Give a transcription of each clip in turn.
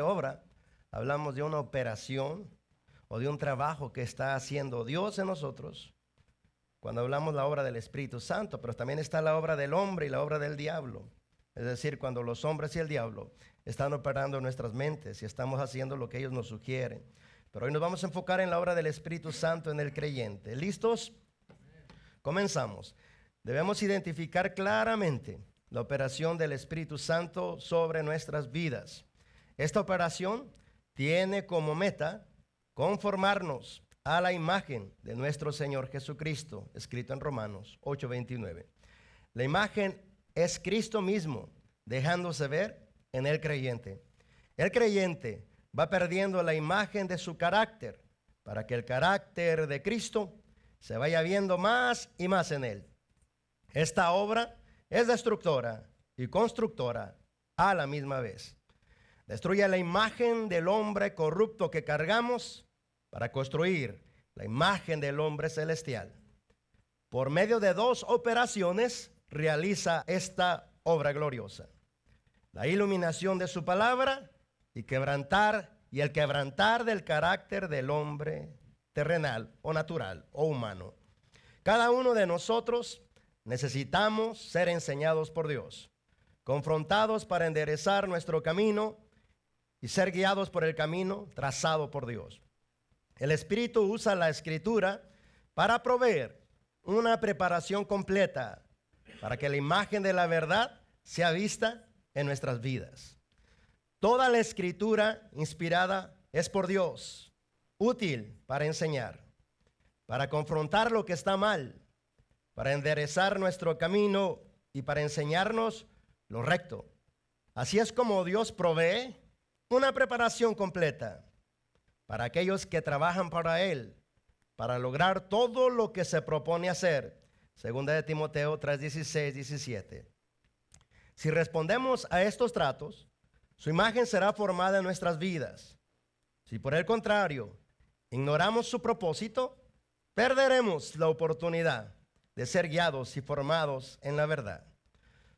obra, hablamos de una operación o de un trabajo que está haciendo Dios en nosotros. Cuando hablamos de la obra del Espíritu Santo, pero también está la obra del hombre y la obra del diablo. Es decir, cuando los hombres y el diablo están operando en nuestras mentes y estamos haciendo lo que ellos nos sugieren. Pero hoy nos vamos a enfocar en la obra del Espíritu Santo en el creyente. ¿Listos? Comenzamos. Debemos identificar claramente la operación del Espíritu Santo sobre nuestras vidas. Esta operación tiene como meta conformarnos a la imagen de nuestro Señor Jesucristo, escrito en Romanos 8:29. La imagen es Cristo mismo, dejándose ver en el creyente. El creyente va perdiendo la imagen de su carácter para que el carácter de Cristo se vaya viendo más y más en él. Esta obra es destructora y constructora a la misma vez. Destruye la imagen del hombre corrupto que cargamos para construir la imagen del hombre celestial. Por medio de dos operaciones realiza esta obra gloriosa: la iluminación de su palabra y el quebrantar del carácter del hombre terrenal o natural o humano. Cada uno de nosotros necesitamos ser enseñados por Dios, confrontados para enderezar nuestro camino y ser guiados por el camino trazado por Dios. El Espíritu usa la Escritura para proveer una preparación completa para que la imagen de la verdad sea vista en nuestras vidas. Toda la Escritura inspirada es por Dios, útil para enseñar, para confrontar lo que está mal, para enderezar nuestro camino y para enseñarnos lo recto. Así es como Dios provee una preparación completa para aquellos que trabajan para Él, para lograr todo lo que se propone hacer. Segunda de Timoteo 3:16, 17. Si respondemos a estos tratos, su imagen será formada en nuestras vidas. Si por el contrario ignoramos su propósito, perderemos la oportunidad de ser guiados y formados en la verdad.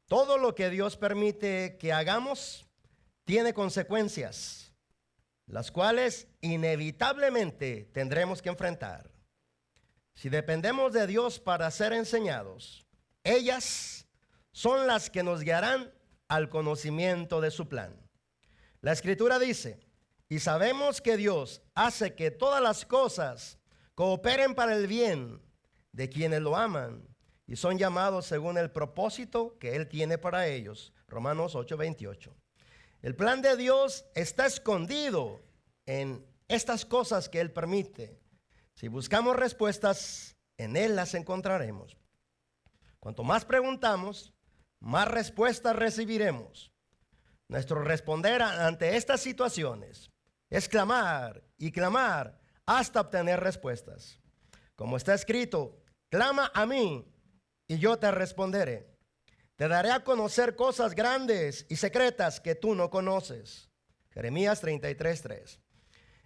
Todo lo que Dios permite que hagamos tiene consecuencias, las cuales inevitablemente tendremos que enfrentar. Si dependemos de Dios para ser enseñados, ellas son las que nos guiarán al conocimiento de su plan. La Escritura dice: y sabemos que Dios hace que todas las cosas cooperen para el bien de quienes lo aman y son llamados según el propósito que Él tiene para ellos. Romanos 8:28. El plan de Dios está escondido en estas cosas que Él permite. Si buscamos respuestas, en Él las encontraremos. Cuanto más preguntamos, más respuestas recibiremos. Nuestro responder ante estas situaciones es clamar y clamar hasta obtener respuestas. Como está escrito: clama a mí y yo te responderé. Te daré a conocer cosas grandes y secretas que tú no conoces. Jeremías 33:3.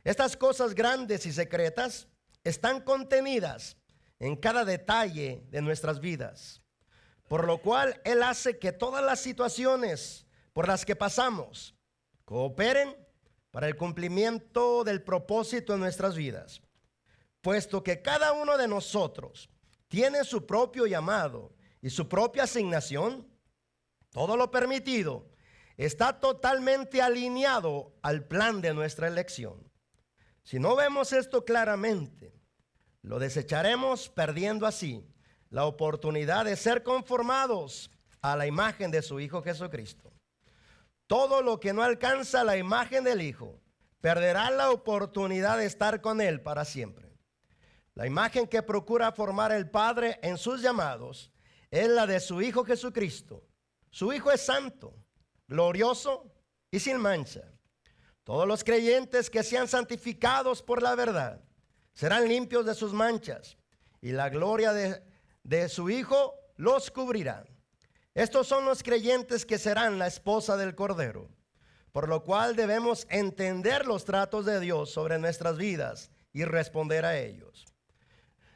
Estas cosas grandes y secretas están contenidas en cada detalle de nuestras vidas, por lo cual Él hace que todas las situaciones por las que pasamos cooperen para el cumplimiento del propósito en nuestras vidas, puesto que cada uno de nosotros tiene su propio llamado y su propia asignación. Todo lo permitido está totalmente alineado al plan de nuestra elección. Si no vemos esto claramente, lo desecharemos, perdiendo así la oportunidad de ser conformados a la imagen de su Hijo Jesucristo. Todo lo que no alcanza la imagen del Hijo perderá la oportunidad de estar con Él para siempre. La imagen que procura formar el Padre en sus llamados es la de su Hijo Jesucristo. Su Hijo es santo, glorioso y sin mancha. Todos los creyentes que sean santificados por la verdad serán limpios de sus manchas, y la gloria de su Hijo los cubrirá. Estos son los creyentes que serán la esposa del Cordero, por lo cual debemos entender los tratos de Dios sobre nuestras vidas y responder a ellos.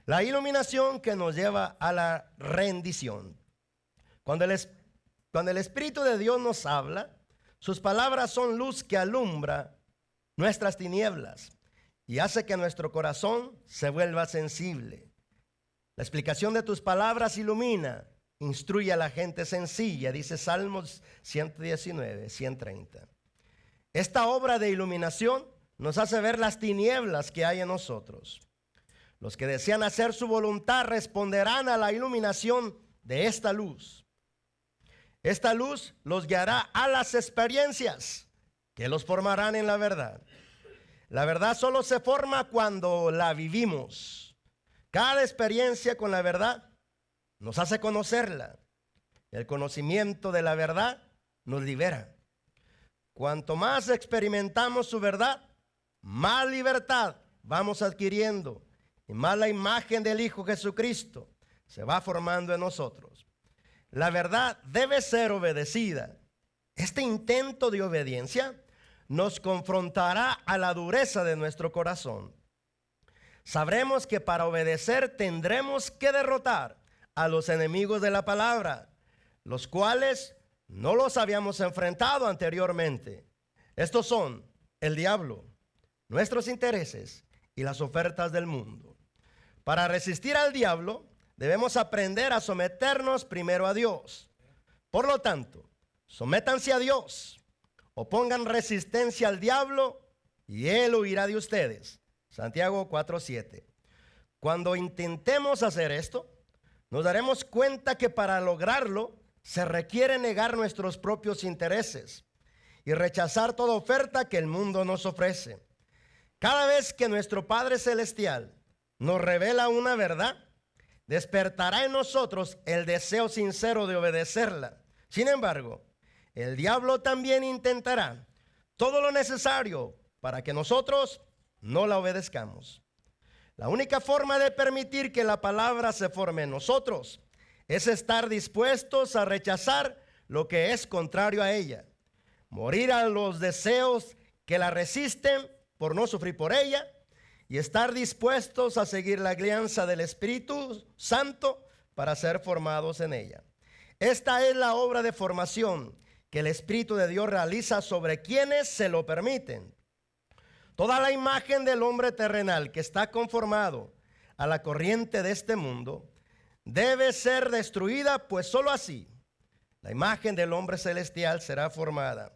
La iluminación que nos lleva a la rendición. Cuando el Espíritu de Dios nos habla, Sus palabras son luz que alumbra nuestras tinieblas y hace que nuestro corazón se vuelva sensible. La explicación de tus palabras ilumina, instruye a la gente sencilla, dice Salmos 119, 130. Esta obra de iluminación nos hace ver las tinieblas que hay en nosotros. Los que desean hacer su voluntad responderán a la iluminación de esta luz. Esta luz los guiará a las experiencias que los formarán en la verdad. La verdad solo se forma cuando la vivimos. Cada experiencia con la verdad nos hace conocerla. El conocimiento de la verdad nos libera. Cuanto más experimentamos su verdad, más libertad vamos adquiriendo y más la imagen del Hijo Jesucristo se va formando en nosotros. La verdad debe ser obedecida. Este intento de obediencia nos confrontará a la dureza de nuestro corazón. Sabremos que para obedecer tendremos que derrotar a los enemigos de la palabra, los cuales no los habíamos enfrentado anteriormente. Estos son el diablo, nuestros intereses y las ofertas del mundo. Para resistir al diablo, debemos aprender a someternos primero a Dios. Por lo tanto, sométanse a Dios, opongan resistencia al diablo y él huirá de ustedes. Santiago 4:7. Cuando intentemos hacer esto, nos daremos cuenta que para lograrlo se requiere negar nuestros propios intereses y rechazar toda oferta que el mundo nos ofrece. Cada vez que nuestro Padre Celestial nos revela una verdad, despertará en nosotros el deseo sincero de obedecerla. Sin embargo, el diablo también intentará todo lo necesario para que nosotros no la obedezcamos. La única forma de permitir que la palabra se forme en nosotros es estar dispuestos a rechazar lo que es contrario a ella, morir a los deseos que la resisten por no sufrir por ella y estar dispuestos a seguir la guianza del Espíritu Santo para ser formados en ella. Esta es la obra de formación que el Espíritu de Dios realiza sobre quienes se lo permiten. Toda la imagen del hombre terrenal que está conformado a la corriente de este mundo debe ser destruida, pues solo así la imagen del hombre celestial será formada.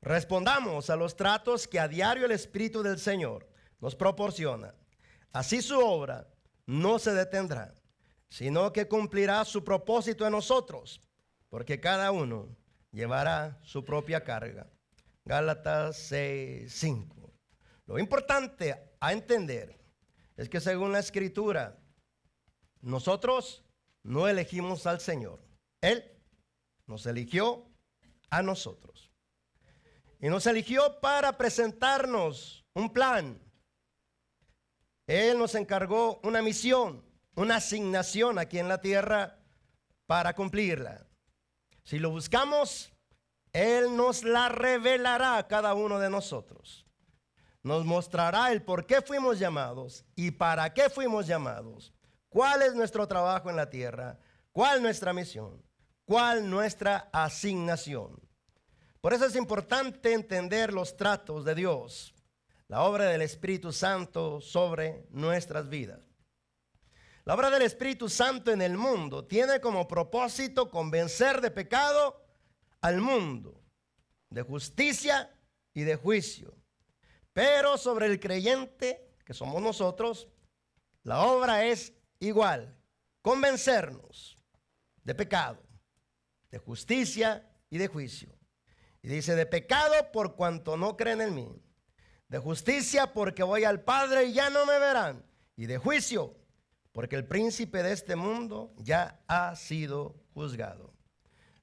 Respondamos a los tratos que a diario el Espíritu del Señor nos proporciona. Así su obra no se detendrá, sino que cumplirá su propósito en nosotros, porque cada uno llevará su propia carga. Gálatas 6:5. Lo importante a entender es que según la Escritura, nosotros no elegimos al Señor. Él nos eligió a nosotros. Y nos eligió para presentarnos un plan. Él nos encargó una misión, una asignación aquí en la tierra para cumplirla. Si lo buscamos, Él nos la revelará a cada uno de nosotros. Nos mostrará el por qué fuimos llamados y para qué fuimos llamados. ¿Cuál es nuestro trabajo en la tierra? ¿Cuál nuestra misión? ¿Cuál nuestra asignación? Por eso es importante entender los tratos de Dios, la obra del Espíritu Santo sobre nuestras vidas. La obra del Espíritu Santo en el mundo tiene como propósito convencer de pecado al mundo, de justicia y de juicio. Pero sobre el creyente, que somos nosotros, la obra es igual, convencernos de pecado, de justicia y de juicio. Y dice, de pecado por cuanto no creen en mí, de justicia porque voy al Padre y ya no me verán, y de juicio porque el príncipe de este mundo ya ha sido juzgado.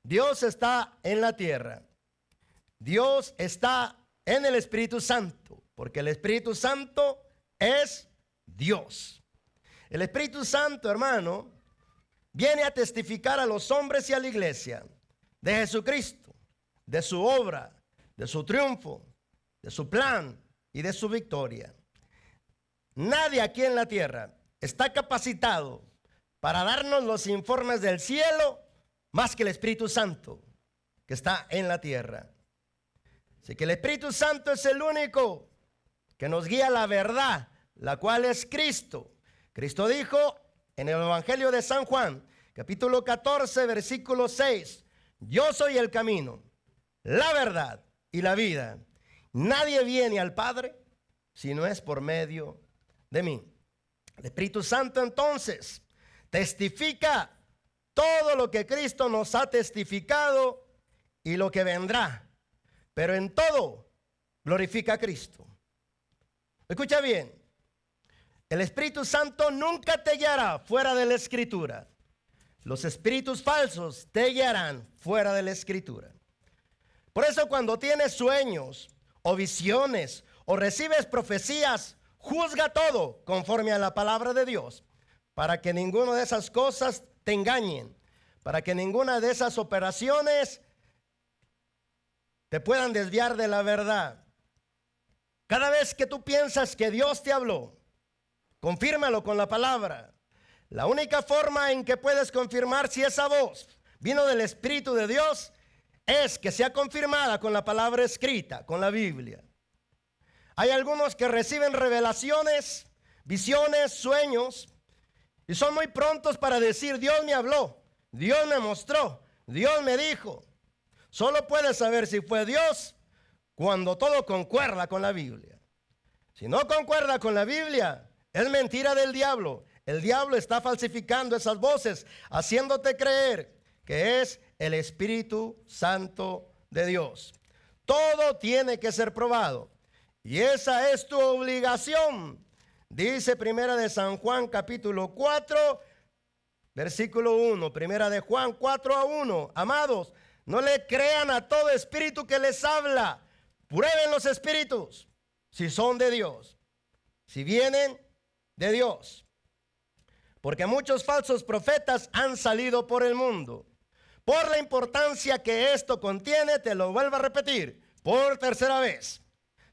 Dios está en la tierra, Dios está en el Espíritu Santo, porque el Espíritu Santo es Dios. El Espíritu Santo, hermano, viene a testificar a los hombres y a la iglesia de Jesucristo, de su obra, de su triunfo, de su plan y de su victoria. Nadie aquí en la tierra está capacitado para darnos los informes del cielo más que el Espíritu Santo que está en la tierra. Así que el Espíritu Santo es el único que nos guía a la verdad, la cual es Cristo. Cristo dijo en el Evangelio de San Juan, capítulo 14, versículo 6, yo soy el camino, la verdad y la vida. Nadie viene al Padre si no es por medio de mí. El Espíritu Santo entonces testifica todo lo que Cristo nos ha testificado y lo que vendrá, pero en todo glorifica a Cristo. Escucha bien, el Espíritu Santo nunca te guiará fuera de la Escritura. Los espíritus falsos te guiarán fuera de la Escritura. Por eso cuando tienes sueños o visiones o recibes profecías, juzga todo conforme a la palabra de Dios, para que ninguna de esas cosas te engañen, para que ninguna de esas operaciones te puedan desviar de la verdad. Cada vez que tú piensas que Dios te habló, confírmalo con la palabra. La única forma en que puedes confirmar si esa voz vino del Espíritu de Dios es que sea confirmada con la palabra escrita, con la Biblia. Hay algunos que reciben revelaciones, visiones, sueños, y son muy prontos para decir, Dios me habló, Dios me mostró, Dios me dijo. Solo puedes saber si fue Dios cuando todo concuerda con la Biblia. Si no concuerda con la Biblia, es mentira del diablo. El diablo está falsificando esas voces, haciéndote creer que es el Espíritu Santo de Dios. Todo tiene que ser probado. Y esa es tu obligación. Dice Primera de San Juan capítulo 4, versículo 1. Primera de Juan 4:1. Amados, no le crean a todo espíritu que les habla. Prueben los espíritus si son de Dios, si vienen de Dios. Porque muchos falsos profetas han salido por el mundo. Por la importancia que esto contiene, te lo vuelvo a repetir por tercera vez.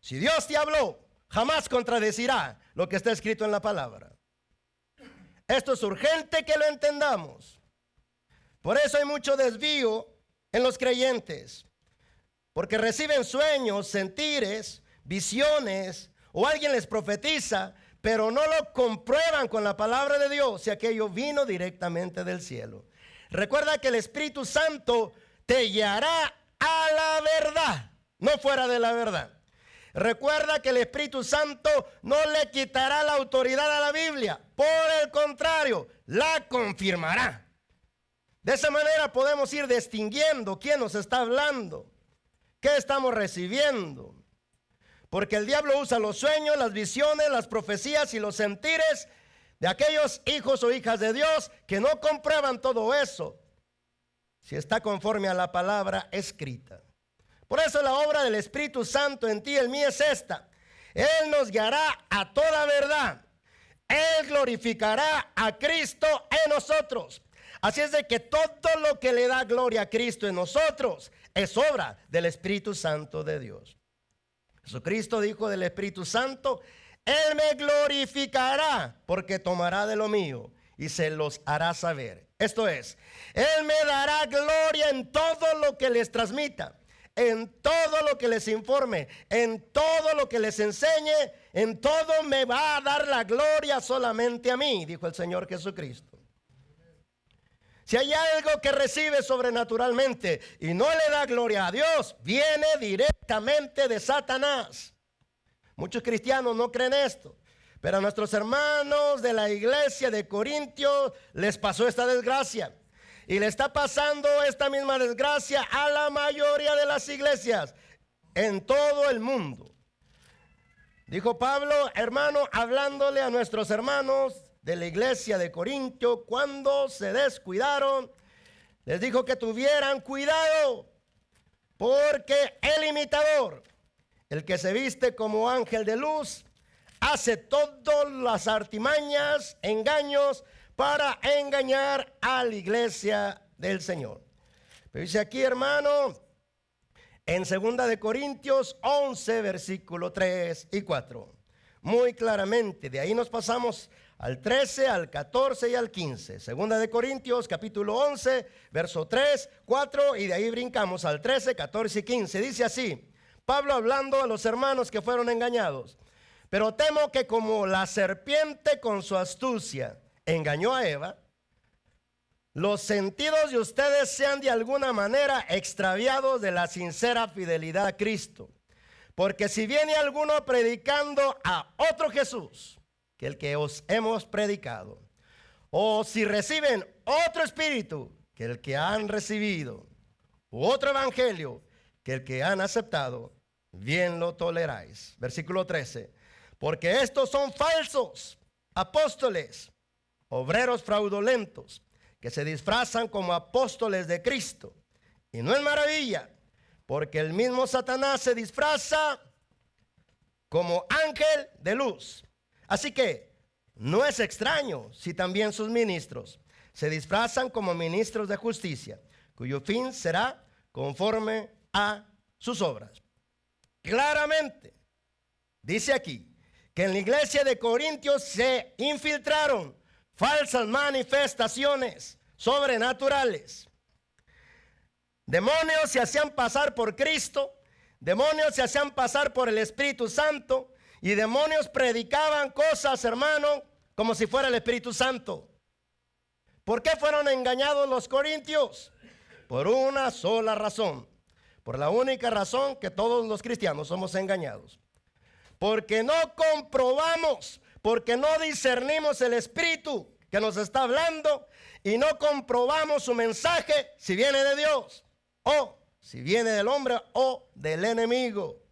Si Dios te habló, jamás contradecirá lo que está escrito en la palabra. Esto es urgente que lo entendamos. Por eso hay mucho desvío en los creyentes, porque reciben sueños, sentires, visiones, o alguien les profetiza, pero no lo comprueban con la palabra de Dios, si aquello vino directamente del cielo. Recuerda que el Espíritu Santo te guiará a la verdad, no fuera de la verdad. Recuerda que el Espíritu Santo no le quitará la autoridad a la Biblia, por el contrario, la confirmará. De esa manera podemos ir distinguiendo quién nos está hablando, qué estamos recibiendo. Porque el diablo usa los sueños, las visiones, las profecías y los sentires de aquellos hijos o hijas de Dios que no comprueban todo eso, si está conforme a la palabra escrita. Por eso la obra del Espíritu Santo en ti y en mí es esta. Él nos guiará a toda verdad. Él glorificará a Cristo en nosotros. Así es de que todo lo que le da gloria a Cristo en nosotros es obra del Espíritu Santo de Dios. Jesucristo dijo del Espíritu Santo, Él me glorificará porque tomará de lo mío y se los hará saber. Esto es, Él me dará gloria en todo lo que les transmita, en todo lo que les informe, en todo lo que les enseñe, en todo me va a dar la gloria solamente a mí, dijo el Señor Jesucristo. Si hay algo que recibe sobrenaturalmente y no le da gloria a Dios, viene directamente de Satanás. Muchos cristianos no creen esto, pero a nuestros hermanos de la iglesia de Corintios les pasó esta desgracia. Y le está pasando esta misma desgracia a la mayoría de las iglesias en todo el mundo. Dijo Pablo, hermano, hablándole a nuestros hermanos de la iglesia de Corintio, cuando se descuidaron, les dijo que tuvieran cuidado, porque el imitador, el que se viste como ángel de luz, hace todas las artimañas, engaños, para engañar a la iglesia del Señor. Pero dice aquí, hermano, en 2 de Corintios 11, versículo 3 y 4, muy claramente, de ahí nos pasamos al 13, al 14 y al 15. 2 de Corintios, capítulo 11, verso 3, 4, y de ahí brincamos al 13, 14 y 15. Dice así, Pablo hablando a los hermanos que fueron engañados. Pero temo que como la serpiente con su astucia engañó a Eva, los sentidos de ustedes sean de alguna manera extraviados de la sincera fidelidad a Cristo. Porque si viene alguno predicando a otro Jesús que el que os hemos predicado, o si reciben otro espíritu que el que han recibido, u otro evangelio que el que han aceptado, bien lo toleráis. Versículo 13. Porque estos son falsos apóstoles, obreros fraudulentos, que se disfrazan como apóstoles de Cristo. Y no es maravilla, porque el mismo Satanás se disfraza como ángel de luz. Así que no es extraño si también sus ministros se disfrazan como ministros de justicia, cuyo fin será conforme a sus obras. Claramente dice aquí que en la iglesia de Corintios se infiltraron falsas manifestaciones sobrenaturales. Demonios se hacían pasar por Cristo, demonios se hacían pasar por el Espíritu Santo, y demonios predicaban cosas, hermano, como si fuera el Espíritu Santo. ¿Por qué fueron engañados los corintios? Por una sola razón, por la única razón que todos los cristianos somos engañados. Porque no comprobamos, porque no discernimos el Espíritu que nos está hablando y no comprobamos su mensaje si viene de Dios o si viene del hombre o del enemigo.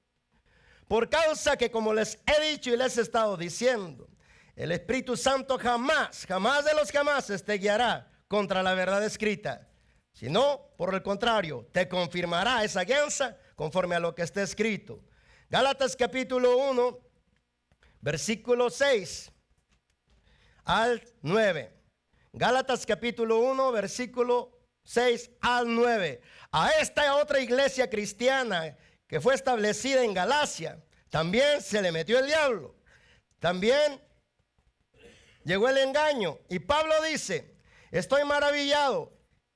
Por causa que, como les he dicho y les he estado diciendo, el Espíritu Santo jamás de los jamases te guiará contra la verdad escrita, sino por el contrario, te confirmará esa guianza conforme a lo que está escrito. Gálatas capítulo 1, versículo 6 al 9. Gálatas capítulo 1, versículo 6 al 9. A esta otra iglesia cristiana que fue establecida en Galacia, también se le metió el diablo. También llegó el engaño. Y Pablo dice: estoy maravillado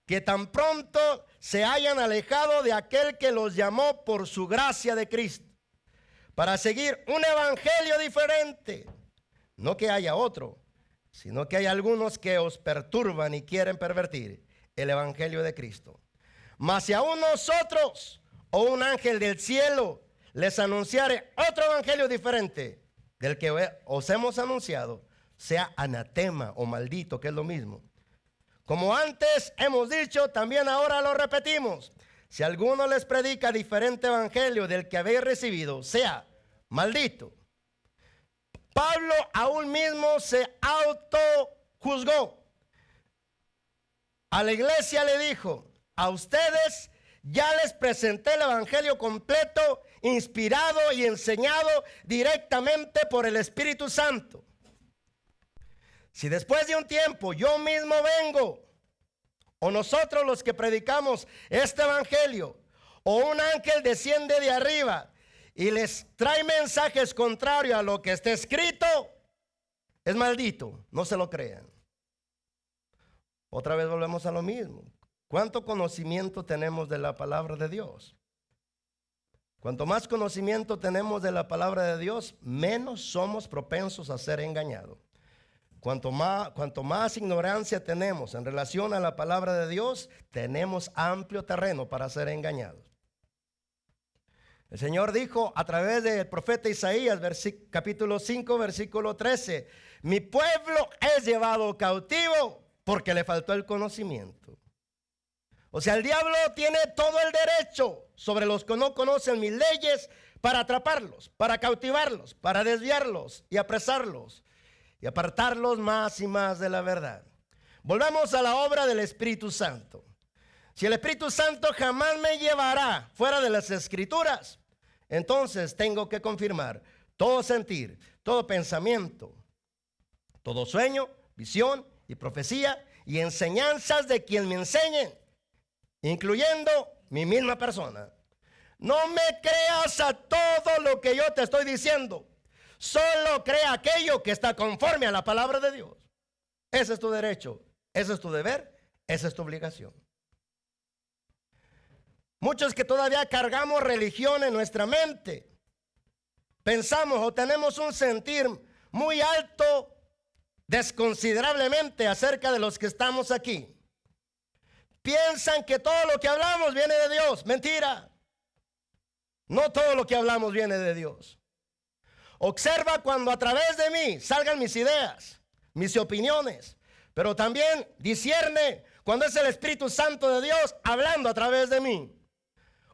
que tan pronto se hayan alejado de aquel que los llamó por su gracia de Cristo, para seguir un evangelio diferente. No que haya otro, sino que hay algunos que os perturban y quieren pervertir el evangelio de Cristo. Mas si aún nosotros o un ángel del cielo les anunciare otro evangelio diferente del que os hemos anunciado, sea anatema o maldito, que es lo mismo. Como antes hemos dicho, también ahora lo repetimos: si alguno les predica diferente evangelio del que habéis recibido, sea maldito. Pablo aún mismo se autojuzgó. A la iglesia le dijo: a ustedes ya les presenté el evangelio completo, inspirado y enseñado directamente por el Espíritu Santo. Si después de un tiempo yo mismo vengo, o nosotros los que predicamos este evangelio, o un ángel desciende de arriba y les trae mensajes contrarios a lo que está escrito, es maldito, no se lo crean. Otra vez volvemos a lo mismo. ¿Cuánto conocimiento tenemos de la palabra de Dios? Cuanto más conocimiento tenemos de la palabra de Dios, menos somos propensos a ser engañados. Cuanto más ignorancia tenemos en relación a la palabra de Dios, tenemos amplio terreno para ser engañados. El Señor dijo a través del profeta Isaías, capítulo 5, versículo 13: mi pueblo es llevado cautivo porque le faltó el conocimiento. O sea, el diablo tiene todo el derecho sobre los que no conocen mis leyes para atraparlos, para cautivarlos, para desviarlos y apresarlos y apartarlos más y más de la verdad. Volvamos a la obra del Espíritu Santo. Si el Espíritu Santo jamás me llevará fuera de las Escrituras, entonces tengo que confirmar todo sentir, todo pensamiento, todo sueño, visión y profecía y enseñanzas de quien me enseñen, incluyendo mi misma persona. No me creas a todo lo que yo te estoy diciendo. Solo crea aquello que está conforme a la palabra de Dios. Ese es tu derecho, ese es tu deber, esa es tu obligación. Muchos que todavía cargamos religión en nuestra mente. Pensamos o tenemos un sentir muy alto, desconsiderablemente acerca de los que estamos aquí. Piensan que todo lo que hablamos viene de Dios. Mentira. No todo lo que hablamos viene de Dios. Observa cuando a través de mí salgan mis ideas, mis opiniones, pero también discierne cuando es el Espíritu Santo de Dios hablando a través de mí.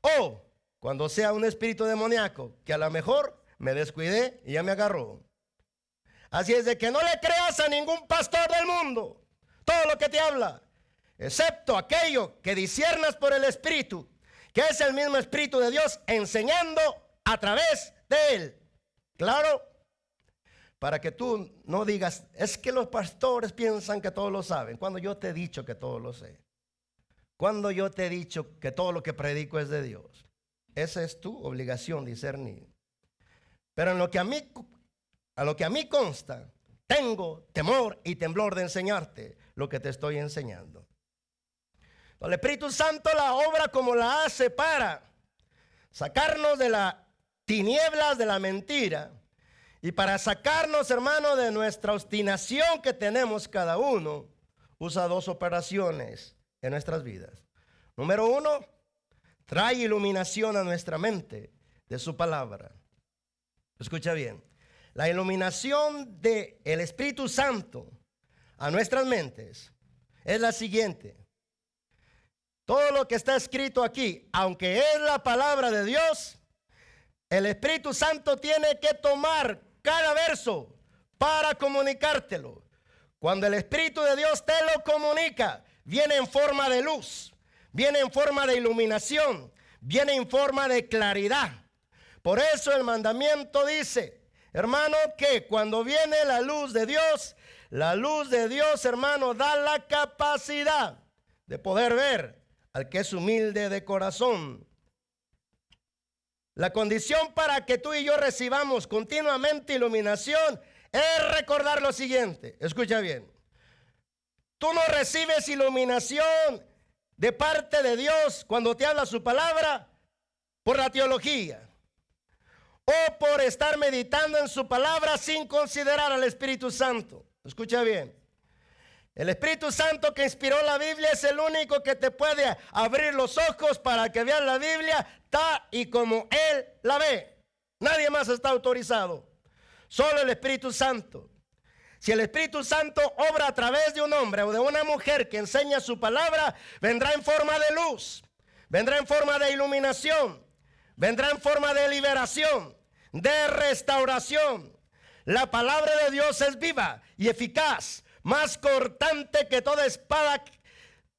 O cuando sea un espíritu demoníaco que a lo mejor me descuidé y ya me agarró. Así es de que no le creas a ningún pastor del mundo todo lo que te habla, excepto aquello que disciernas por el Espíritu, que es el mismo Espíritu de Dios enseñando a través de él. Claro, para que tú no digas, es que los pastores piensan que todos lo saben, cuando yo te he dicho que todo lo sé. Cuando yo te he dicho que todo lo que predico es de Dios. Esa es tu obligación, discernir. Pero en lo que a mí consta, tengo temor y temblor de enseñarte lo que te estoy enseñando. El Espíritu Santo la obra como la hace para sacarnos de las tinieblas de la mentira y para sacarnos, hermano, de nuestra obstinación que tenemos cada uno. Usa dos operaciones en nuestras vidas. Número uno, trae iluminación a nuestra mente de su palabra. Escucha bien, la iluminación del Espíritu Santo a nuestras mentes es la siguiente. Todo lo que está escrito aquí, aunque es la palabra de Dios, el Espíritu Santo tiene que tomar cada verso para comunicártelo. Cuando el Espíritu de Dios te lo comunica, viene en forma de luz, viene en forma de iluminación, viene en forma de claridad. Por eso el mandamiento dice, hermano, que cuando viene la luz de Dios, hermano, da la capacidad de poder ver al que es humilde de corazón. La condición para que tú y yo recibamos continuamente iluminación es recordar lo siguiente. Escucha bien. Tú no recibes iluminación de parte de Dios cuando te habla su palabra por la teología o por estar meditando en su palabra sin considerar al Espíritu Santo. Escucha bien. El Espíritu Santo que inspiró la Biblia es el único que te puede abrir los ojos para que veas la Biblia tal y como Él la ve. Nadie más está autorizado. Solo el Espíritu Santo. Si el Espíritu Santo obra a través de un hombre o de una mujer que enseña su palabra, vendrá en forma de luz, vendrá en forma de iluminación, vendrá en forma de liberación, de restauración. La palabra de Dios es viva y eficaz, más cortante que toda espada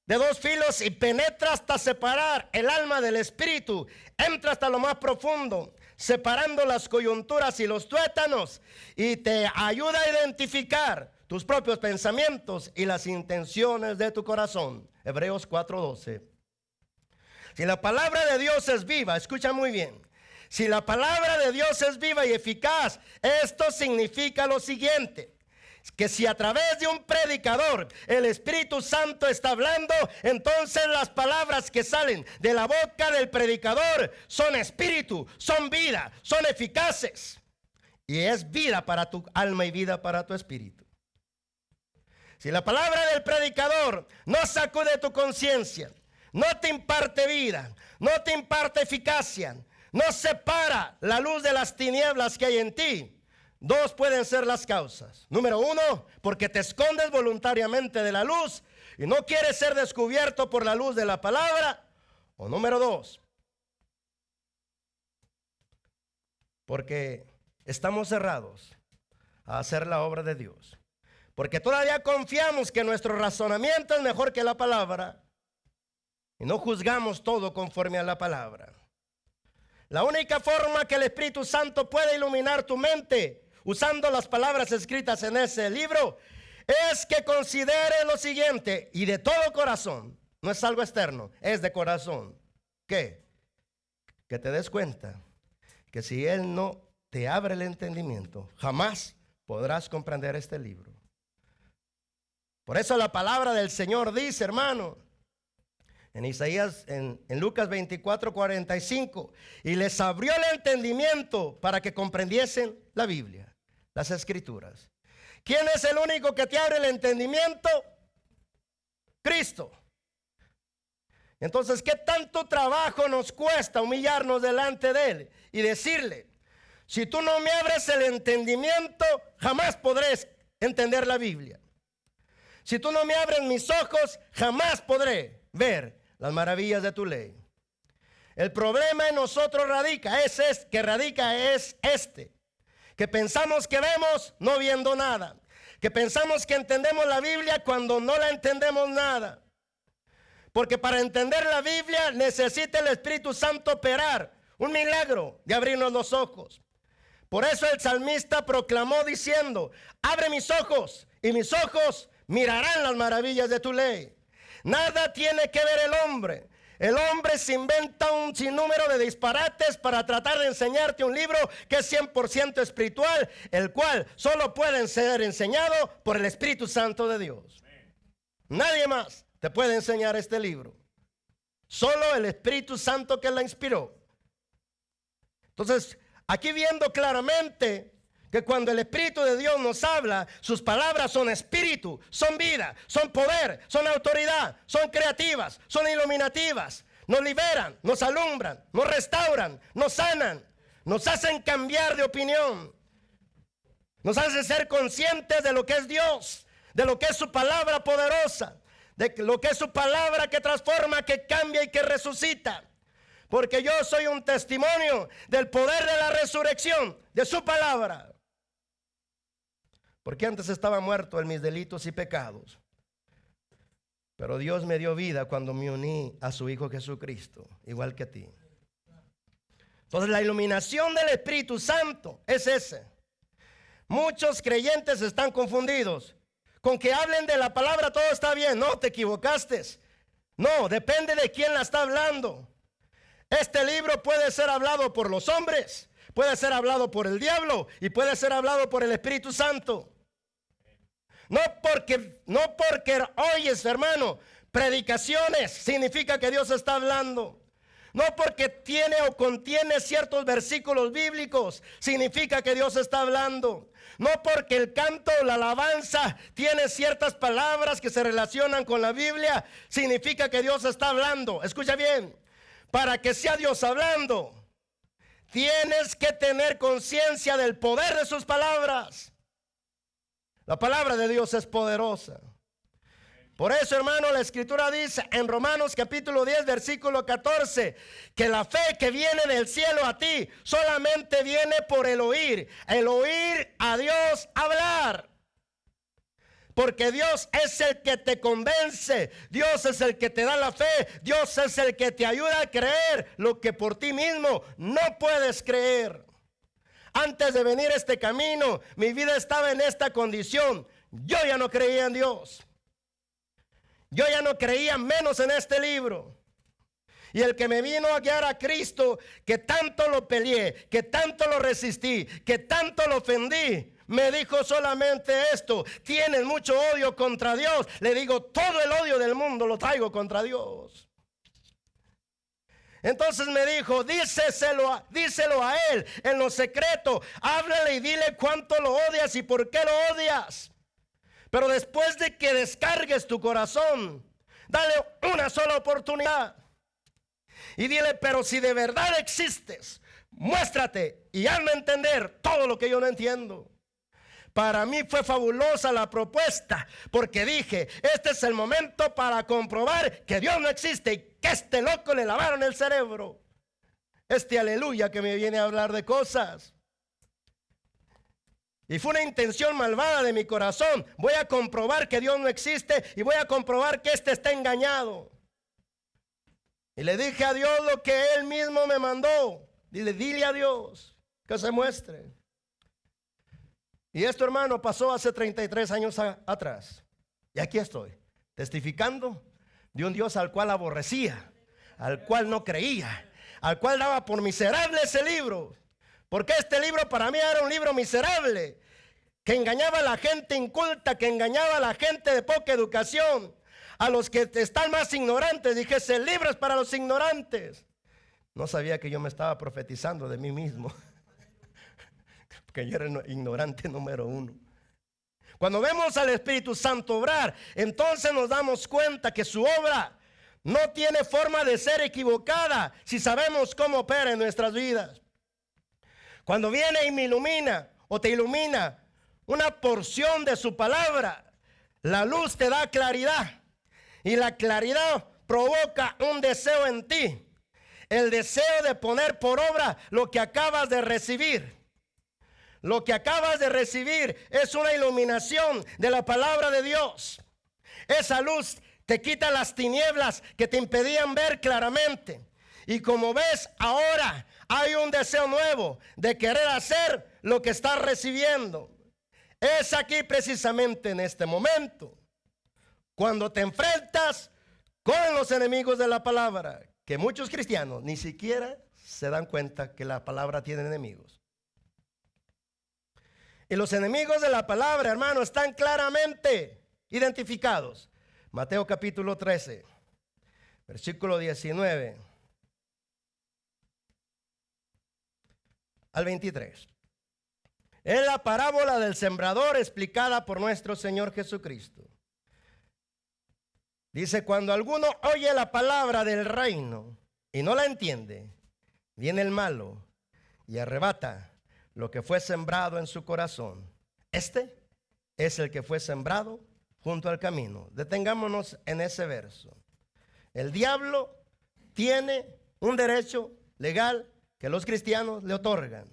de dos filos y penetra hasta separar el alma del espíritu, entra hasta lo más profundo, separando las coyunturas y los tuétanos, y te ayuda a identificar tus propios pensamientos y las intenciones de tu corazón. Hebreos 4:12. Si la palabra de Dios es viva, escucha muy bien. Si la palabra de Dios es viva y eficaz, esto significa lo siguiente: que si a través de un predicador el Espíritu Santo está hablando, entonces las palabras que salen de la boca del predicador son espíritu, son vida, son eficaces. Y es vida para tu alma y vida para tu espíritu. Si la palabra del predicador no sacude tu conciencia, no te imparte vida, no te imparte eficacia, no separa la luz de las tinieblas que hay en ti, dos pueden ser las causas. Número uno, porque te escondes voluntariamente de la luz y no quieres ser descubierto por la luz de la palabra. O número dos, porque estamos cerrados a hacer la obra de Dios. Porque todavía confiamos que nuestro razonamiento es mejor que la palabra y no juzgamos todo conforme a la palabra. La única forma que el Espíritu Santo puede iluminar tu mente usando las palabras escritas en ese libro es que considere lo siguiente, y de todo corazón, no es algo externo, es de corazón. ¿Qué? Que te des cuenta que si Él no te abre el entendimiento, jamás podrás comprender este libro. Por eso la palabra del Señor dice, hermano, En Isaías, en Lucas 24:45, y les abrió el entendimiento para que comprendiesen la Biblia, las Escrituras. ¿Quién es el único que te abre el entendimiento? Cristo. Entonces, ¿qué tanto trabajo nos cuesta humillarnos delante de Él y decirle: si tú no me abres el entendimiento, jamás podré entender la Biblia? Si tú no me abres mis ojos, jamás podré ver las maravillas de tu ley. El problema en nosotros radica este, que pensamos que vemos no viendo nada, que pensamos que entendemos la Biblia cuando no la entendemos nada. Porque para entender la Biblia necesita el Espíritu Santo operar un milagro de abrirnos los ojos. Por eso el salmista proclamó diciendo: abre mis ojos y mis ojos mirarán las maravillas de tu ley. Nada tiene que ver el hombre. El hombre se inventa un sinnúmero de disparates para tratar de enseñarte un libro que es 100% espiritual, el cual solo puede ser enseñado por el Espíritu Santo de Dios. Nadie más te puede enseñar este libro. Solo el Espíritu Santo que la inspiró. Entonces, aquí viendo claramente que cuando el Espíritu de Dios nos habla, sus palabras son espíritu, son vida, son poder, son autoridad, son creativas, son iluminativas, nos liberan, nos alumbran, nos restauran, nos sanan, nos hacen cambiar de opinión, nos hacen ser conscientes de lo que es Dios, de lo que es su palabra poderosa, de lo que es su palabra que transforma, que cambia y que resucita. Porque yo soy un testimonio del poder de la resurrección, de su palabra. Porque antes estaba muerto en mis delitos y pecados, pero Dios me dio vida cuando me uní a su Hijo Jesucristo, igual que a ti. Entonces la iluminación del Espíritu Santo es ese. Muchos creyentes están confundidos con que hablen de la palabra, todo está bien. No, te equivocaste. No, depende de quién la está hablando. Este libro puede ser hablado por los hombres, puede ser hablado por el diablo y puede ser hablado por el Espíritu Santo. No porque oyes, hermano, predicaciones significa que Dios está hablando. No porque tiene o contiene ciertos versículos bíblicos significa que Dios está hablando. No porque el canto o la alabanza tiene ciertas palabras que se relacionan con la Biblia significa que Dios está hablando. Escucha bien, para que sea Dios hablando, tienes que tener conciencia del poder de sus palabras. La palabra de Dios es poderosa. Por eso, hermano, la Escritura dice en Romanos capítulo 10, versículo 14, que la fe que viene del cielo a ti solamente viene por el oír a Dios hablar. Porque Dios es el que te convence, Dios es el que te da la fe, Dios es el que te ayuda a creer lo que por ti mismo no puedes creer. Antes de venir a este camino, mi vida estaba en esta condición. Yo ya no creía en Dios. Yo ya no creía menos en este libro. Y el que me vino a guiar a Cristo, que tanto lo peleé, que tanto lo resistí, que tanto lo ofendí, me dijo solamente esto: tienes mucho odio contra Dios. Le digo, todo el odio del mundo lo traigo contra Dios. Entonces me dijo, díselo a él en lo secreto, háblale y dile cuánto lo odias y por qué lo odias. Pero después de que descargues tu corazón, dale una sola oportunidad y dile: pero si de verdad existes, muéstrate y hazme entender todo lo que yo no entiendo. Para mí fue fabulosa la propuesta, porque dije, este es el momento para comprobar que Dios no existe y que este loco le lavaron el cerebro. Aleluya que me viene a hablar de cosas. Y fue una intención malvada de mi corazón. Voy a comprobar que Dios no existe y voy a comprobar que este está engañado. Y le dije a Dios lo que Él mismo me mandó. Dile a Dios que se muestre. Y esto, hermano, pasó hace 33 años atrás. Y aquí estoy, testificando de un Dios al cual aborrecía, al cual no creía, al cual daba por miserable ese libro. Porque este libro para mí era un libro miserable, que engañaba a la gente inculta, que engañaba a la gente de poca educación, a los que están más ignorantes, dijese, libres para los ignorantes. No sabía que yo me estaba profetizando de mí mismo, porque yo era el ignorante número uno. Cuando vemos al Espíritu Santo obrar, entonces nos damos cuenta que su obra no tiene forma de ser equivocada si sabemos cómo opera en nuestras vidas. Cuando viene y me ilumina o te ilumina una porción de su palabra, la luz te da claridad y la claridad provoca un deseo en ti, el deseo de poner por obra lo que acabas de recibir. Lo que acabas de recibir es una iluminación de la palabra de Dios. Esa luz te quita las tinieblas que te impedían ver claramente. Y como ves, ahora hay un deseo nuevo de querer hacer lo que estás recibiendo. Es aquí precisamente en este momento, cuando te enfrentas con los enemigos de la palabra, que muchos cristianos ni siquiera se dan cuenta que la palabra tiene enemigos. Y los enemigos de la palabra, hermano, están claramente identificados. Mateo capítulo 13, versículo 19 al 23. Es la parábola del sembrador explicada por nuestro Señor Jesucristo. Dice, cuando alguno oye la palabra del reino y no la entiende, viene el malo y arrebata lo que fue sembrado en su corazón. Este es el que fue sembrado junto al camino. Detengámonos en ese verso. El diablo tiene un derecho legal que los cristianos le otorgan.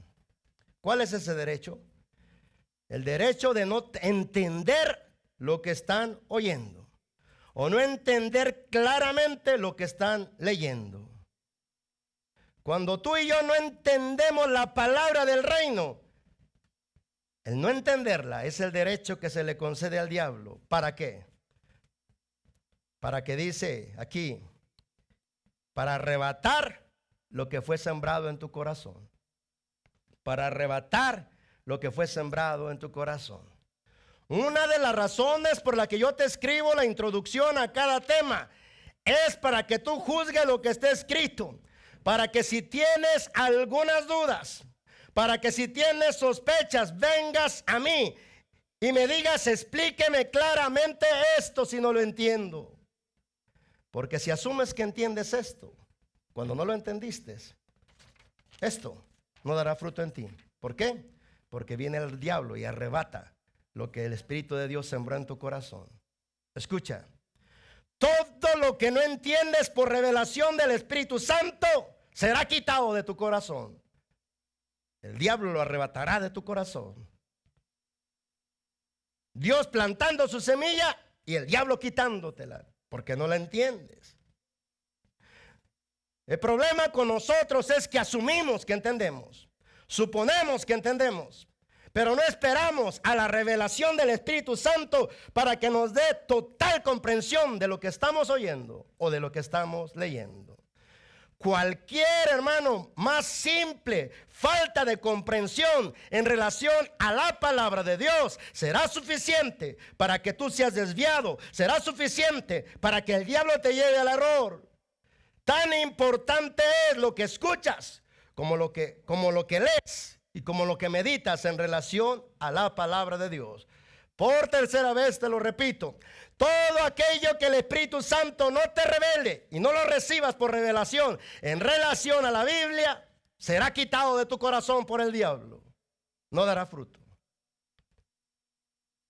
¿Cuál es ese derecho? El derecho de no entender lo que están oyendo o no entender claramente lo que están leyendo. Cuando tú y yo no entendemos la palabra del reino, el no entenderla es el derecho que se le concede al diablo. ¿Para qué? Para que dice aquí, para arrebatar lo que fue sembrado en tu corazón. Para arrebatar lo que fue sembrado en tu corazón. Una de las razones por la que yo te escribo la introducción a cada tema es para que tú juzgues lo que está escrito. Para que si tienes algunas dudas, para que si tienes sospechas, vengas a mí y me digas, explíqueme claramente esto si no lo entiendo. Porque si asumes que entiendes esto, cuando no lo entendiste, esto no dará fruto en ti. ¿Por qué? Porque viene el diablo y arrebata lo que el Espíritu de Dios sembró en tu corazón. Escucha, todo lo que no entiendes por revelación del Espíritu Santo será quitado de tu corazón. El diablo lo arrebatará de tu corazón. Dios plantando su semilla y el diablo quitándotela, porque no la entiendes. El problema con nosotros es que asumimos que entendemos, suponemos que entendemos, pero no esperamos a la revelación del Espíritu Santo para que nos dé total comprensión de lo que estamos oyendo o de lo que estamos leyendo. Cualquier, hermano, más simple falta de comprensión en relación a la palabra de Dios será suficiente para que tú seas desviado, será suficiente para que el diablo te lleve al error. Tan importante es lo que escuchas como lo que lees y como lo que meditas en relación a la palabra de Dios. Por tercera vez te lo repito, todo aquello que el Espíritu Santo no te revele y no lo recibas por revelación en relación a la Biblia, será quitado de tu corazón por el diablo. No dará fruto.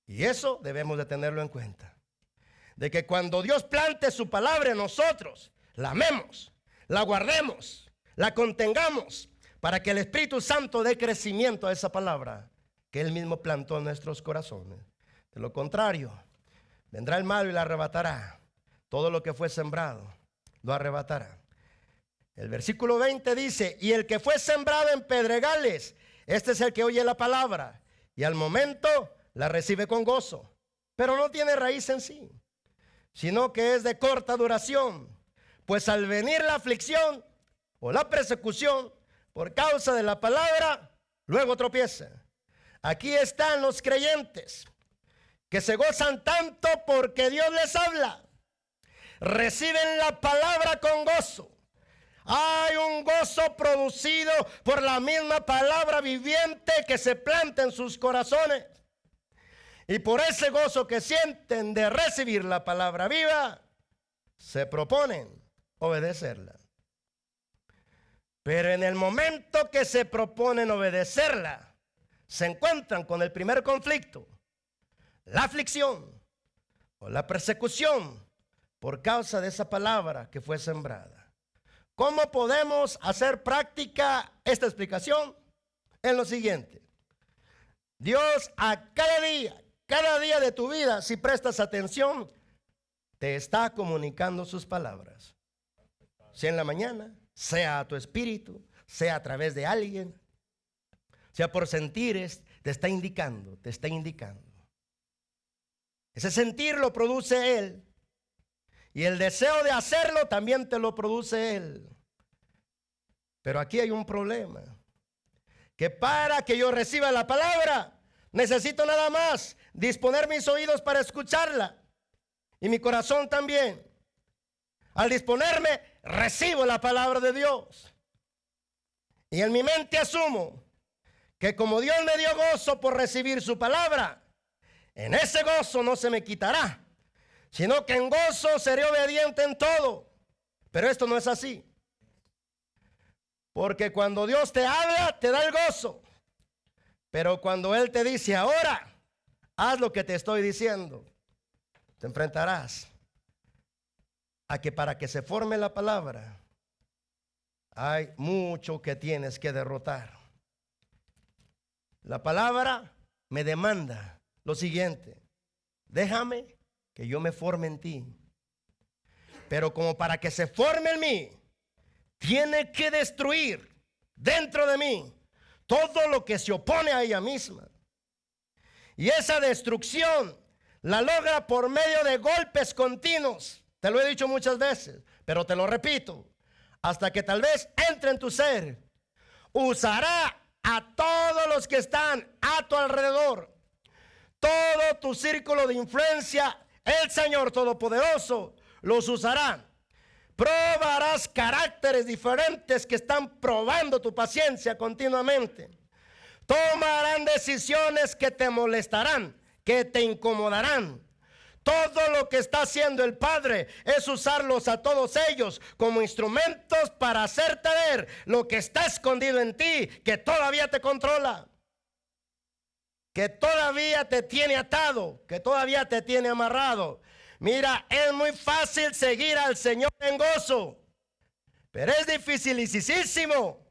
Y eso debemos de tenerlo en cuenta. De que cuando Dios plante su palabra en nosotros, la amemos, la guardemos, la contengamos, para que el Espíritu Santo dé crecimiento a esa palabra que Él mismo plantó en nuestros corazones. De lo contrario, vendrá el malo y la arrebatará. Todo lo que fue sembrado lo arrebatará. El versículo 20 dice, y el que fue sembrado en pedregales, este es el que oye la palabra y al momento la recibe con gozo, pero no tiene raíz en sí, sino que es de corta duración, pues al venir la aflicción o la persecución por causa de la palabra, luego tropieza. Aquí están los creyentes que se gozan tanto porque Dios les habla, reciben la palabra con gozo. Hay un gozo producido por la misma palabra viviente que se planta en sus corazones. Y por ese gozo que sienten de recibir la palabra viva, se proponen obedecerla. Pero en el momento que se proponen obedecerla, se encuentran con el primer conflicto, la aflicción o la persecución por causa de esa palabra que fue sembrada. ¿Cómo podemos hacer práctica esta explicación? En lo siguiente: Dios a cada día de tu vida, si prestas atención, te está comunicando sus palabras. Sea en la mañana, sea a tu espíritu, sea a través de alguien, sea por sentires, te está indicando, te está indicando. Ese sentir lo produce Él. Y el deseo de hacerlo también te lo produce Él. Pero aquí hay un problema. Que para que yo reciba la palabra, necesito nada más disponer mis oídos para escucharla. Y mi corazón también. Al disponerme, recibo la palabra de Dios. Y en mi mente asumo que como Dios me dio gozo por recibir su palabra, en ese gozo no se me quitará, sino que en gozo seré obediente en todo. Pero esto no es así. Porque cuando Dios te habla, te da el gozo. Pero cuando Él te dice ahora, haz lo que te estoy diciendo, te enfrentarás a que para que se forme la palabra, hay mucho que tienes que derrotar. La palabra me demanda lo siguiente: déjame que yo me forme en ti. Pero como para que se forme en mí, tiene que destruir dentro de mí todo lo que se opone a ella misma. Y esa destrucción la logra por medio de golpes continuos. Te lo he dicho muchas veces, pero te lo repito, hasta que tal vez entre en tu ser. Usará a todos los que están a tu alrededor, todo tu círculo de influencia. El Señor Todopoderoso los usará. Probarás caracteres diferentes que están probando tu paciencia continuamente. Tomarán decisiones que te molestarán, que te incomodarán. Todo lo que está haciendo el Padre es usarlos a todos ellos como instrumentos para hacerte ver lo que está escondido en ti, que todavía te controla, que todavía te tiene atado, que todavía te tiene amarrado. Mira, es muy fácil seguir al Señor en gozo, pero es dificilísimo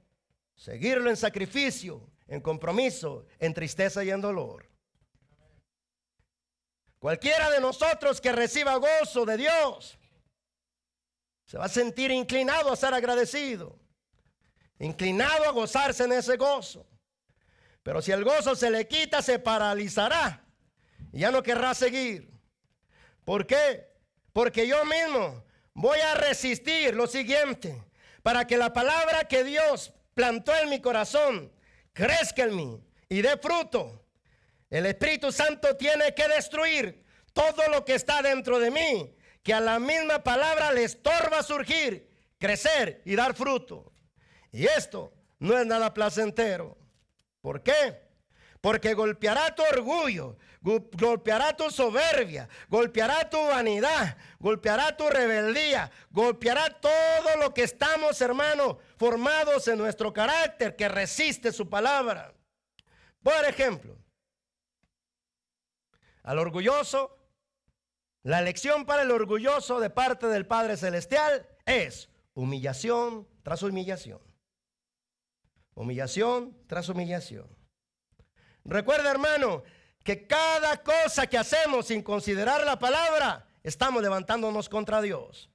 seguirlo en sacrificio, en compromiso, en tristeza y en dolor. Cualquiera de nosotros que reciba gozo de Dios se va a sentir inclinado a ser agradecido, inclinado a gozarse en ese gozo. Pero si el gozo se le quita, se paralizará y ya no querrá seguir. ¿Por qué? Porque yo mismo voy a resistir lo siguiente: para que la palabra que Dios plantó en mi corazón crezca en mí y dé fruto. El Espíritu Santo tiene que destruir todo lo que está dentro de mí, que a la misma palabra le estorba surgir, crecer y dar fruto. Y esto no es nada placentero. ¿Por qué? Porque golpeará tu orgullo, golpeará tu soberbia, golpeará tu vanidad, golpeará tu rebeldía, golpeará todo lo que estamos, hermano, formados en nuestro carácter que resiste su palabra. Por ejemplo, al orgulloso, la lección para el orgulloso de parte del Padre Celestial es humillación tras humillación. Humillación tras humillación. Recuerda, hermano, que cada cosa que hacemos sin considerar la palabra, estamos levantándonos contra Dios.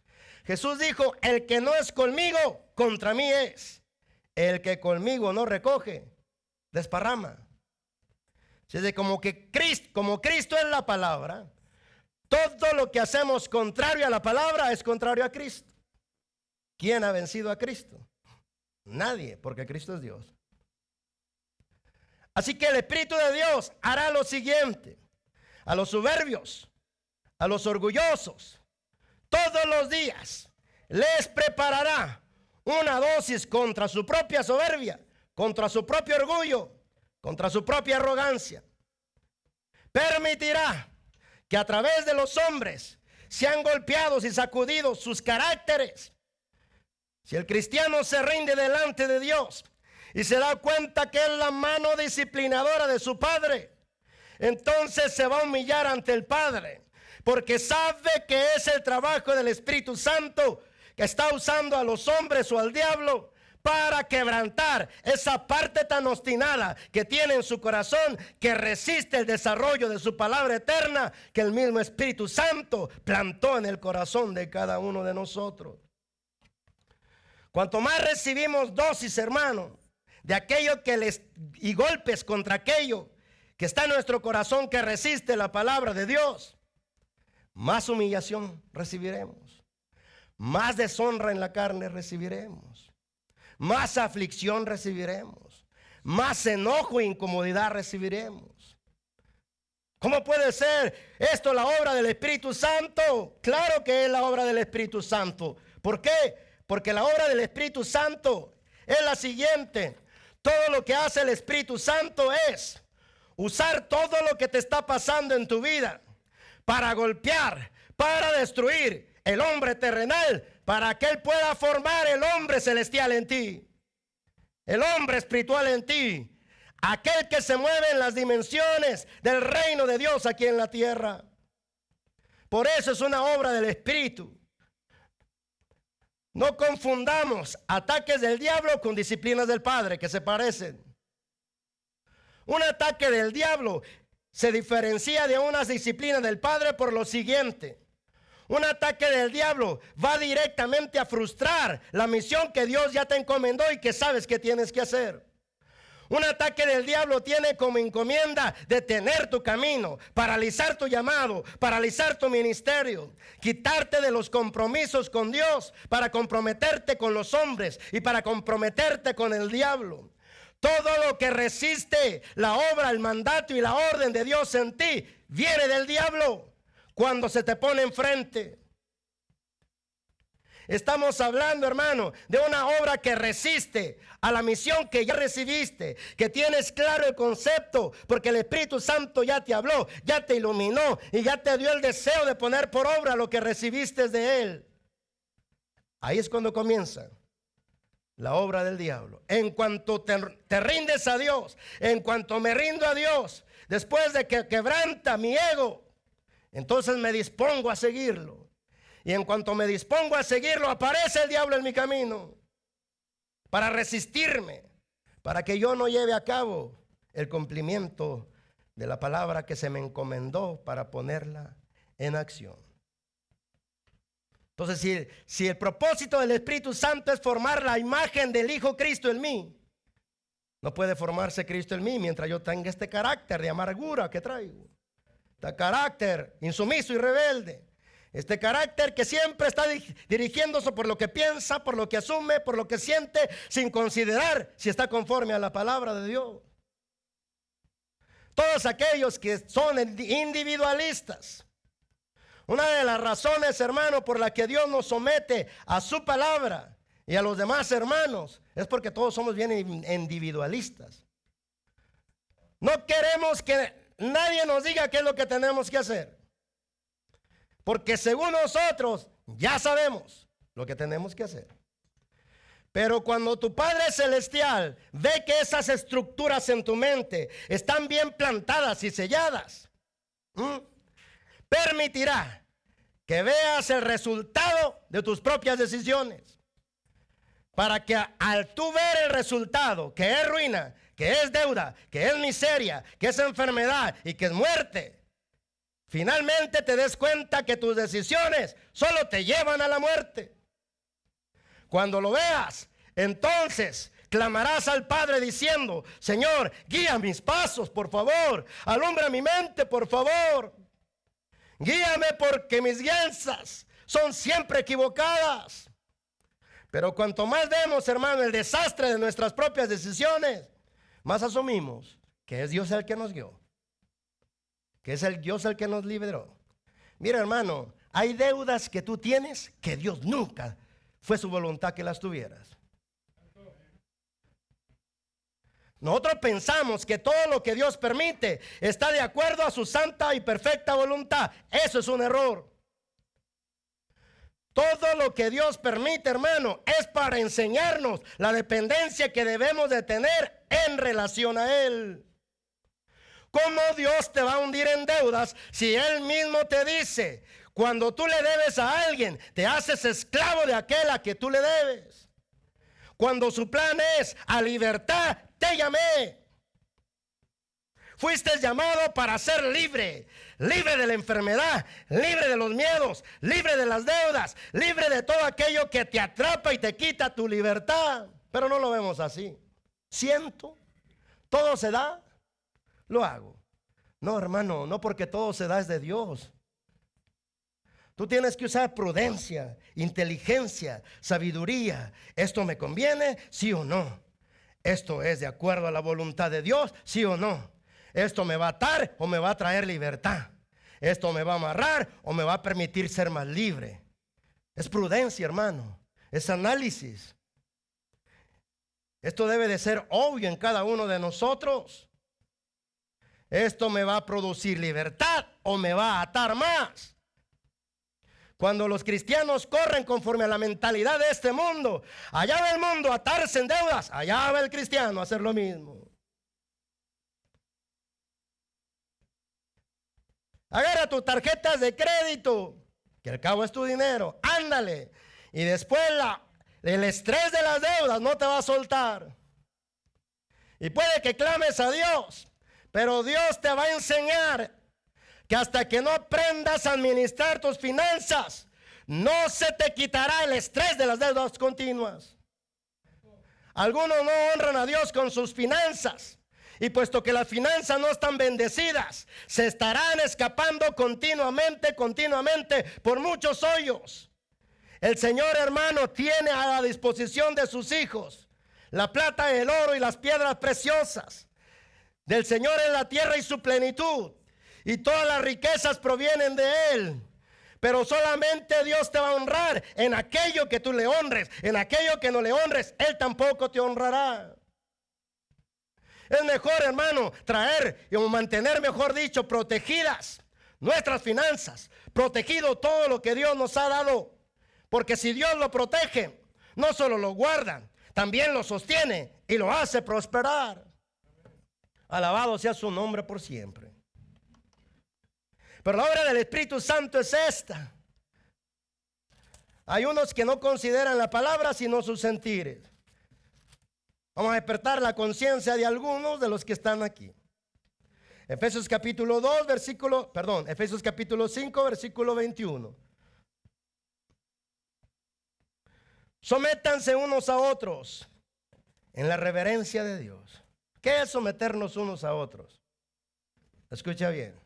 Jesús dijo: el que no es conmigo, contra mí es. El que conmigo no recoge, desparrama. Así como Cristo es la palabra, todo lo que hacemos contrario a la palabra es contrario a Cristo. ¿Quién ha vencido a Cristo? Nadie, porque Cristo es Dios. Así que el Espíritu de Dios hará lo siguiente: a los soberbios, a los orgullosos, todos los días les preparará una dosis contra su propia soberbia, contra su propio orgullo, contra su propia arrogancia. Permitirá que a través de los hombres sean golpeados y sacudidos sus caracteres. Si el cristiano se rinde delante de Dios y se da cuenta que es la mano disciplinadora de su Padre, entonces se va a humillar ante el Padre, porque sabe que es el trabajo del Espíritu Santo que está usando a los hombres o al diablo para quebrantar esa parte tan obstinada que tiene en su corazón, que resiste el desarrollo de su palabra eterna que el mismo Espíritu Santo plantó en el corazón de cada uno de nosotros. Cuanto más recibimos dosis, hermano, de aquello y golpes contra aquello que está en nuestro corazón que resiste la palabra de Dios, más humillación recibiremos, más deshonra en la carne recibiremos, más aflicción recibiremos, más enojo e incomodidad recibiremos. ¿Cómo puede ser esto la obra del Espíritu Santo? Claro que es la obra del Espíritu Santo. ¿Por qué? Porque la obra del Espíritu Santo es la siguiente. Todo lo que hace el Espíritu Santo es usar todo lo que te está pasando en tu vida para golpear, para destruir el hombre terrenal, para que Él pueda formar el hombre celestial en ti, el hombre espiritual en ti, aquel que se mueve en las dimensiones del reino de Dios aquí en la tierra. Por eso es una obra del Espíritu. No confundamos ataques del diablo con disciplinas del Padre, que se parecen. Un ataque del diablo se diferencia de unas disciplinas del Padre por lo siguiente. Un ataque del diablo va directamente a frustrar la misión que Dios ya te encomendó y que sabes que tienes que hacer. Un ataque del diablo tiene como encomienda detener tu camino, paralizar tu llamado, paralizar tu ministerio, quitarte de los compromisos con Dios para comprometerte con los hombres y para comprometerte con el diablo. Todo lo que resiste la obra, el mandato y la orden de Dios en ti viene del diablo cuando se te pone enfrente. Estamos hablando, hermano, de una obra que resiste a la misión que ya recibiste, que tienes claro el concepto, porque el Espíritu Santo ya te habló, ya te iluminó y ya te dio el deseo de poner por obra lo que recibiste de Él. Ahí es cuando comienza la obra del diablo. En cuanto te rindes a Dios, en cuanto me rindo a Dios, después de que quebranta mi ego, entonces me dispongo a seguirlo. Y en cuanto me dispongo a seguirlo, aparece el diablo en mi camino para resistirme, para que yo no lleve a cabo el cumplimiento de la palabra que se me encomendó para ponerla en acción. Entonces, si el propósito del Espíritu Santo es formar la imagen del Hijo Cristo en mí, no puede formarse Cristo en mí mientras yo tenga este carácter de amargura que traigo, este carácter insumiso y rebelde. Este carácter que siempre está dirigiéndose por lo que piensa, por lo que asume, por lo que siente, sin considerar si está conforme a la palabra de Dios. Todos aquellos que son individualistas. Una de las razones, hermano, por la que Dios nos somete a su palabra y a los demás hermanos, es porque todos somos bien individualistas. No queremos que nadie nos diga qué es lo que tenemos que hacer. Porque según nosotros ya sabemos lo que tenemos que hacer. Pero cuando tu Padre Celestial ve que esas estructuras en tu mente están bien plantadas y selladas, permitirá que veas el resultado de tus propias decisiones. Para que al tú ver el resultado, que es ruina, que es deuda, que es miseria, que es enfermedad y que es muerte, finalmente te des cuenta que tus decisiones solo te llevan a la muerte. Cuando lo veas, entonces clamarás al Padre diciendo: Señor, guía mis pasos, por favor. Alumbra mi mente, por favor. Guíame porque mis guianzas son siempre equivocadas. Pero cuanto más vemos, hermano, el desastre de nuestras propias decisiones, más asumimos que es Dios el que nos guió, que es el Dios el que nos liberó. Mira, hermano, Hay deudas que tú tienes que Dios nunca fue su voluntad que las tuvieras. Nosotros pensamos que todo lo que Dios permite está de acuerdo a su santa y perfecta voluntad. Eso es un error. Todo lo que Dios permite, hermano, es para enseñarnos la dependencia que debemos de tener en relación a Él. ¿Cómo Dios te va a hundir en deudas si Él mismo te dice, cuando tú le debes a alguien, te haces esclavo de aquel a que tú le debes? Cuando su plan es a libertad, te llamé. Fuiste llamado para ser libre, libre de la enfermedad, libre de los miedos, libre de las deudas, libre de todo aquello que te atrapa y te quita tu libertad. Pero no lo vemos así. Siento, todo se da, lo hago. No, hermano, no, porque todo se da es de Dios. Tú tienes que usar prudencia, inteligencia, sabiduría. ¿Esto me conviene? ¿Sí o no? ¿Esto es de acuerdo a la voluntad de Dios? ¿Sí o no? ¿Esto me va a atar o me va a traer libertad? ¿Esto me va a amarrar o me va a permitir ser más libre? Es prudencia, hermano. Es análisis. Esto debe de ser obvio en cada uno de nosotros. ¿Esto me va a producir libertad o me va a atar más? Cuando los cristianos corren conforme a la mentalidad de este mundo, allá va el mundo a atarse en deudas, allá va el cristiano a hacer lo mismo. Agarra tus tarjetas de crédito, que al cabo es tu dinero, ándale. Y después el estrés de las deudas no te va a soltar. Y puede que clames a Dios, pero Dios te va a enseñar que hasta que no aprendas a administrar tus finanzas, no se te quitará el estrés de las deudas continuas. Algunos no honran a Dios con sus finanzas, y puesto que las finanzas no están bendecidas, se estarán escapando continuamente por muchos hoyos. El Señor, hermano, tiene a la disposición de sus hijos la plata, el oro y las piedras preciosas. Del Señor es la tierra y su plenitud, y todas las riquezas provienen de Él. Pero solamente Dios te va a honrar en aquello que tú le honres. En aquello que no le honres, Él tampoco te honrará. Es mejor, hermano, traer o mantener, mejor dicho, protegidas nuestras finanzas, protegido todo lo que Dios nos ha dado. Porque si Dios lo protege, no solo lo guarda, también lo sostiene y lo hace prosperar. Alabado sea su nombre por siempre. Pero la obra del Espíritu Santo es esta. Hay unos que no consideran la palabra sino sus sentires. Vamos a despertar la conciencia de algunos de los que están aquí. Efesios capítulo 5, versículo 21. Sométanse unos a otros en la reverencia de Dios. ¿Qué es someternos unos a otros? Escucha bien.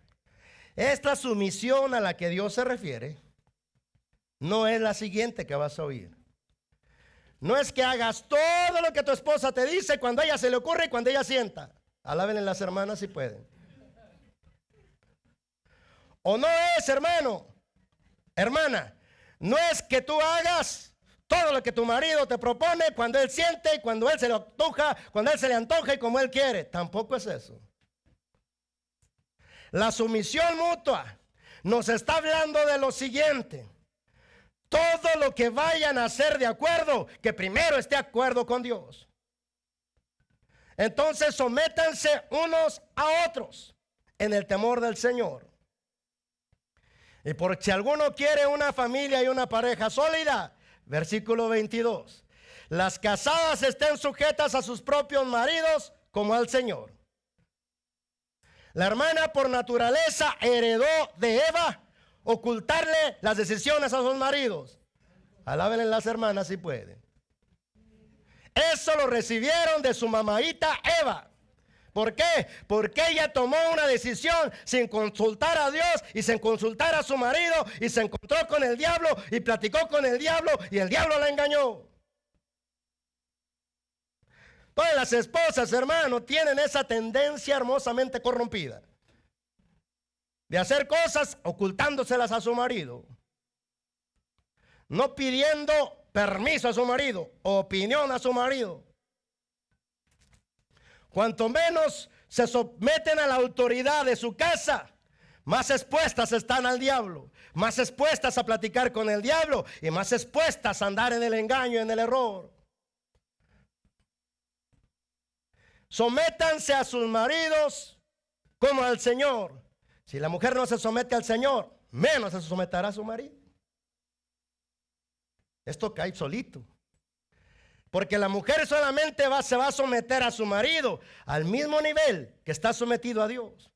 Esta sumisión a la que Dios se refiere no es la siguiente que vas a oír. No es que hagas todo lo que tu esposa te dice cuando a ella se le ocurre y cuando ella sienta. Alábenle las hermanas si pueden. O no es, hermano, hermana, no es que tú hagas todo lo que tu marido te propone cuando él siente y cuando él se le antoja, cuando él se le antoja y como él quiere. Tampoco es eso. La sumisión mutua nos está hablando de lo siguiente: todo lo que vayan a hacer de acuerdo, que primero esté de acuerdo con Dios. Entonces sométanse unos a otros en el temor del Señor. Y por si alguno quiere una familia y una pareja sólida, versículo 22, las casadas estén sujetas a sus propios maridos como al Señor. La hermana por naturaleza heredó de Eva ocultarle las decisiones a sus maridos. Alábenle las hermanas si pueden. Eso lo recibieron de su mamaíta Eva. ¿Por qué? Porque ella tomó una decisión sin consultar a Dios y sin consultar a su marido, y se encontró con el diablo y platicó con el diablo y el diablo la engañó. Todas las esposas, hermano, tienen esa tendencia hermosamente corrompida de hacer cosas ocultándoselas a su marido. no pidiendo permiso a su marido, opinión a su marido. Cuanto menos se someten a la autoridad de su casa, más expuestas están al diablo, más expuestas a platicar con el diablo y más expuestas a andar en el engaño, en el error. Sométanse a sus maridos como al Señor. Si la mujer no se somete al Señor, menos se someterá a su marido. Esto cae solito. Porque la mujer solamente se va a someter a su marido al mismo nivel que está sometido a Dios.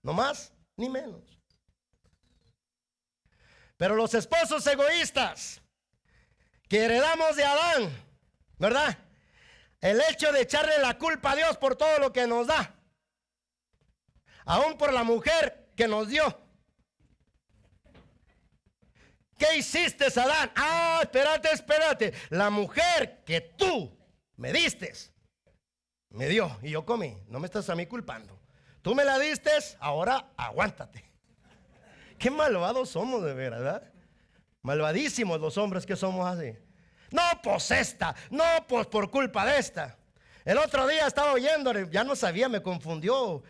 No más ni menos. Pero los esposos egoístas que heredamos de Adán, ¿verdad? El hecho de echarle la culpa a Dios por todo lo que nos da, aún por la mujer que nos dio. ¿Qué hiciste, Adán? Ah, espérate. La mujer que tú me diste, me dio y yo comí. No me estás a mí culpando. Tú me la diste, ahora aguántate. Qué malvados somos de veras, ¿verdad? Malvadísimos los hombres que somos así. No, pues esta. No, pues por culpa de esta. El otro día estaba oyendo, ya no sabía, me confundió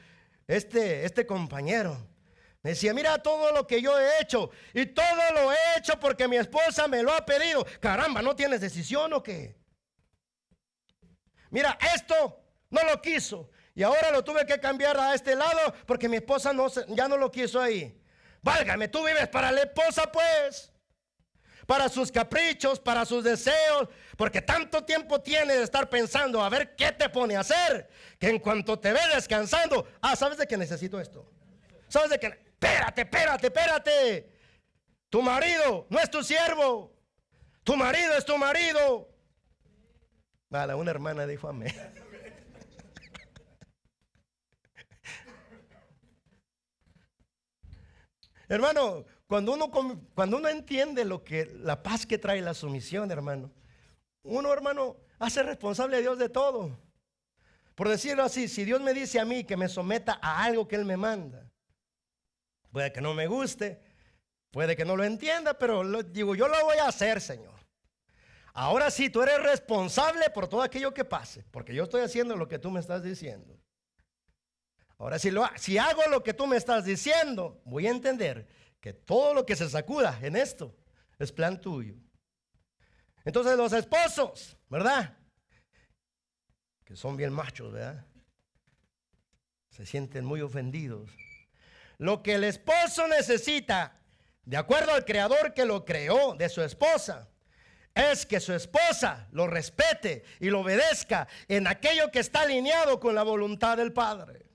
este compañero. Me decía, mira todo lo que yo he hecho. Y todo lo he hecho porque mi esposa me lo ha pedido. Caramba, ¿no tienes decisión o qué? Mira, esto no lo quiso. Y ahora lo tuve que cambiar a este lado porque mi esposa ya no lo quiso ahí. Válgame, tú vives para la esposa pues. Para sus caprichos, para sus deseos. Porque tanto tiempo tiene de estar pensando a ver qué te pone a hacer. Que en cuanto te ve descansando. Ah, ¿sabes de qué necesito esto? ¿Sabes de qué? Espérate. Tu marido no es tu siervo. Tu marido es tu marido. Vale, una hermana dijo amén. Hermano, cuando uno entiende la paz que trae la sumisión, hermano, uno, hermano, hace responsable a Dios de todo. Por decirlo así, si Dios me dice a mí que me someta a algo que Él me manda, puede que no me guste, puede que no lo entienda, pero digo, yo lo voy a hacer, Señor. Ahora sí, tú eres responsable por todo aquello que pase, porque yo estoy haciendo lo que tú me estás diciendo. Ahora, si hago lo que tú me estás diciendo, voy a entender que todo lo que se sacuda en esto es plan tuyo. Entonces los esposos, ¿verdad? Que son bien machos, ¿verdad? Se sienten muy ofendidos. Lo que el esposo necesita, de acuerdo al creador que lo creó, de su esposa, es que su esposa lo respete y lo obedezca en aquello que está alineado con la voluntad del Padre.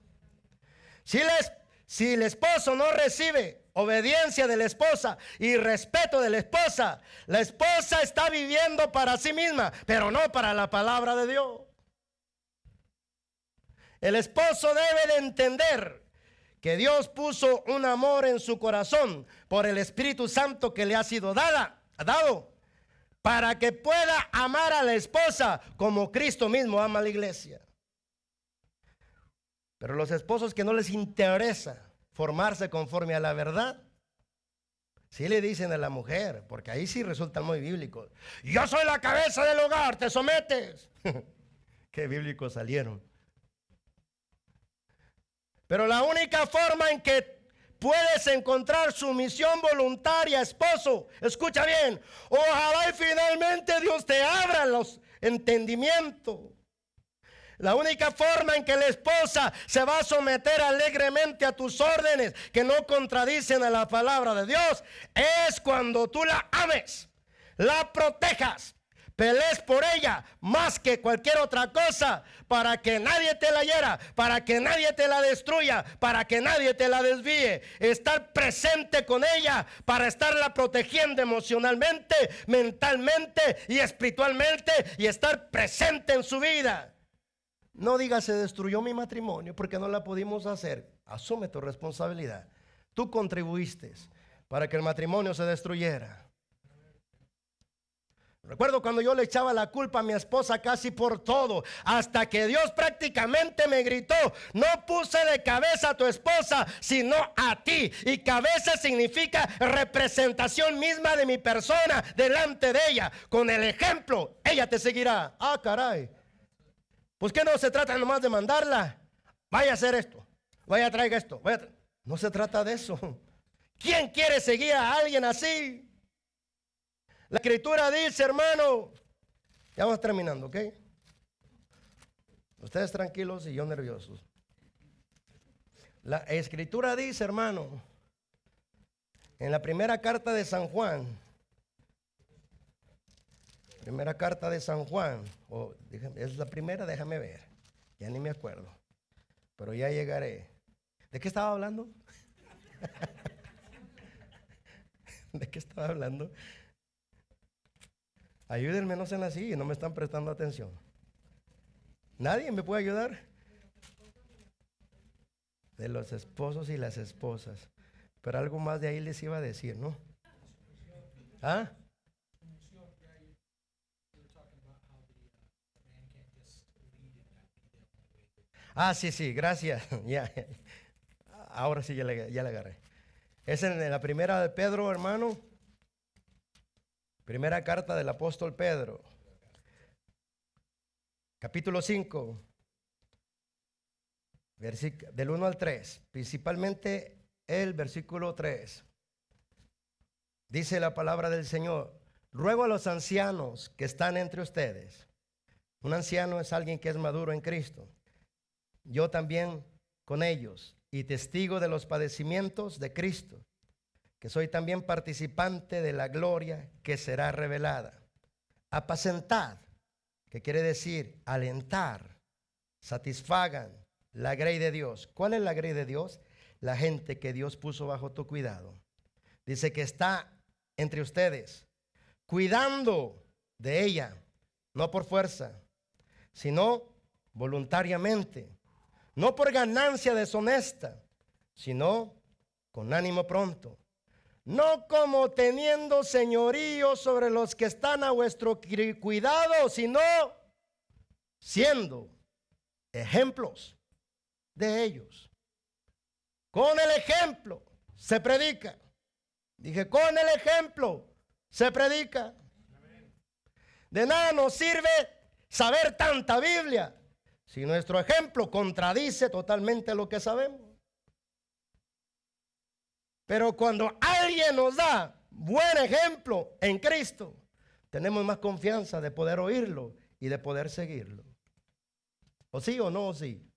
Si el esposo no recibe obediencia de la esposa y respeto de la esposa está viviendo para sí misma, pero no para la palabra de Dios. El esposo debe de entender que Dios puso un amor en su corazón por el Espíritu Santo que le ha sido dado, para que pueda amar a la esposa como Cristo mismo ama a la iglesia. Pero los esposos que no les interesa formarse conforme a la verdad, sí le dicen a la mujer, porque ahí sí resultan muy bíblicos: yo soy la cabeza del hogar, te sometes. Qué bíblicos salieron. Pero la única forma en que puedes encontrar sumisión voluntaria, esposo, escucha bien, ojalá y finalmente Dios te abra los entendimientos. La única forma en que la esposa se va a someter alegremente a tus órdenes que no contradicen a la palabra de Dios es cuando tú la ames, la protejas, pelees por ella más que cualquier otra cosa, para que nadie te la hiera, para que nadie te la destruya, para que nadie te la desvíe. Estar presente con ella para estarla protegiendo emocionalmente, mentalmente y espiritualmente, y estar presente en su vida. No digas se destruyó mi matrimonio porque no la pudimos hacer. Asume tu responsabilidad. Tú contribuiste para que el matrimonio se destruyera. Recuerdo cuando yo le echaba la culpa a mi esposa casi por todo, hasta que Dios prácticamente me gritó: no puse de cabeza a tu esposa, sino a ti. Y cabeza significa representación misma de mi persona delante de ella. Con el ejemplo, ella te seguirá. Ah, caray. Pues que no se trata nomás de mandarla. Vaya a hacer esto, vaya, traiga esto, vaya. No se trata de eso. ¿Quién quiere seguir a alguien así? La escritura dice, hermano, ya vamos terminando, ¿ok? Ustedes tranquilos y yo nerviosos. La escritura dice, hermano, en la primera carta de San Juan, es la primera, déjame ver, ya ni me acuerdo, pero ya llegaré. ¿De qué estaba hablando? ¿De qué estaba hablando? Ayúdenme, no sean así, no me están prestando atención. ¿Nadie me puede ayudar? De los esposos y las esposas. Pero algo más de ahí les iba a decir, ¿no? ¿Ah? Ah, sí, gracias. Ya. Ahora sí ya le agarré. Es en la primera de Pedro, hermano. Primera carta del apóstol Pedro. Capítulo 5. Del 1 al 3. Principalmente el versículo 3. Dice la palabra del Señor: ruego a los ancianos que están entre ustedes. Un anciano es alguien que es maduro en Cristo. Yo también con ellos, y testigo de los padecimientos de Cristo, que soy también participante de la gloria que será revelada. Apacentad, que quiere decir alentar, satisfagan la grey de Dios. ¿Cuál es la grey de Dios? La gente que Dios puso bajo tu cuidado. Dice que está entre ustedes, cuidando de ella, no por fuerza, sino voluntariamente, no por ganancia deshonesta, sino con ánimo pronto, no como teniendo señorío sobre los que están a vuestro cuidado, sino siendo ejemplos de ellos. Con el ejemplo se predica. Dije, con el ejemplo se predica. De nada nos sirve saber tanta Biblia si nuestro ejemplo contradice totalmente lo que sabemos. Pero cuando alguien nos da buen ejemplo en Cristo, tenemos más confianza de poder oírlo y de poder seguirlo. ¿O sí o no o sí?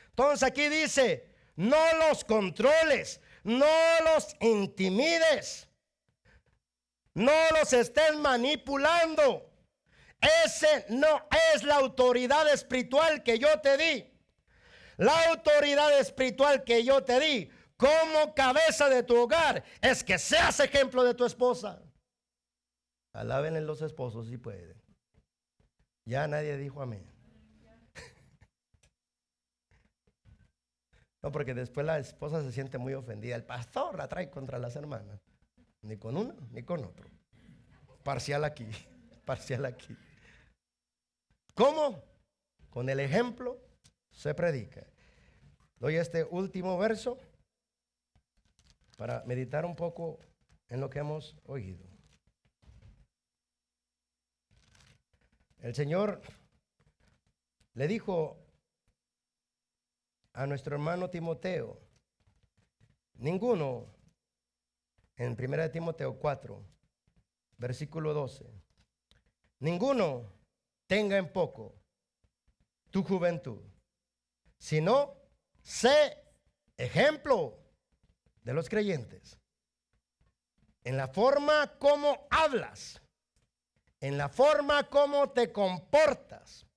Entonces aquí dice, no los controles, no los intimides, no los estés manipulando. Ese no es la autoridad espiritual que yo te di. La autoridad espiritual que yo te di como cabeza de tu hogar es que seas ejemplo de tu esposa. Alábenle los esposos si pueden. Ya nadie dijo amén. No, porque después la esposa se siente muy ofendida. El pastor la trae contra las hermanas. Ni con uno ni con otro. Parcial aquí, parcial aquí. ¿Cómo? Con el ejemplo se predica. Doy este último verso para meditar un poco en lo que hemos oído. El Señor le dijo a nuestro hermano Timoteo, ninguno, en 1 Timoteo 4, versículo 12, ninguno tenga en poco tu juventud, sino sé ejemplo de los creyentes en la forma como hablas, en la forma como te comportas,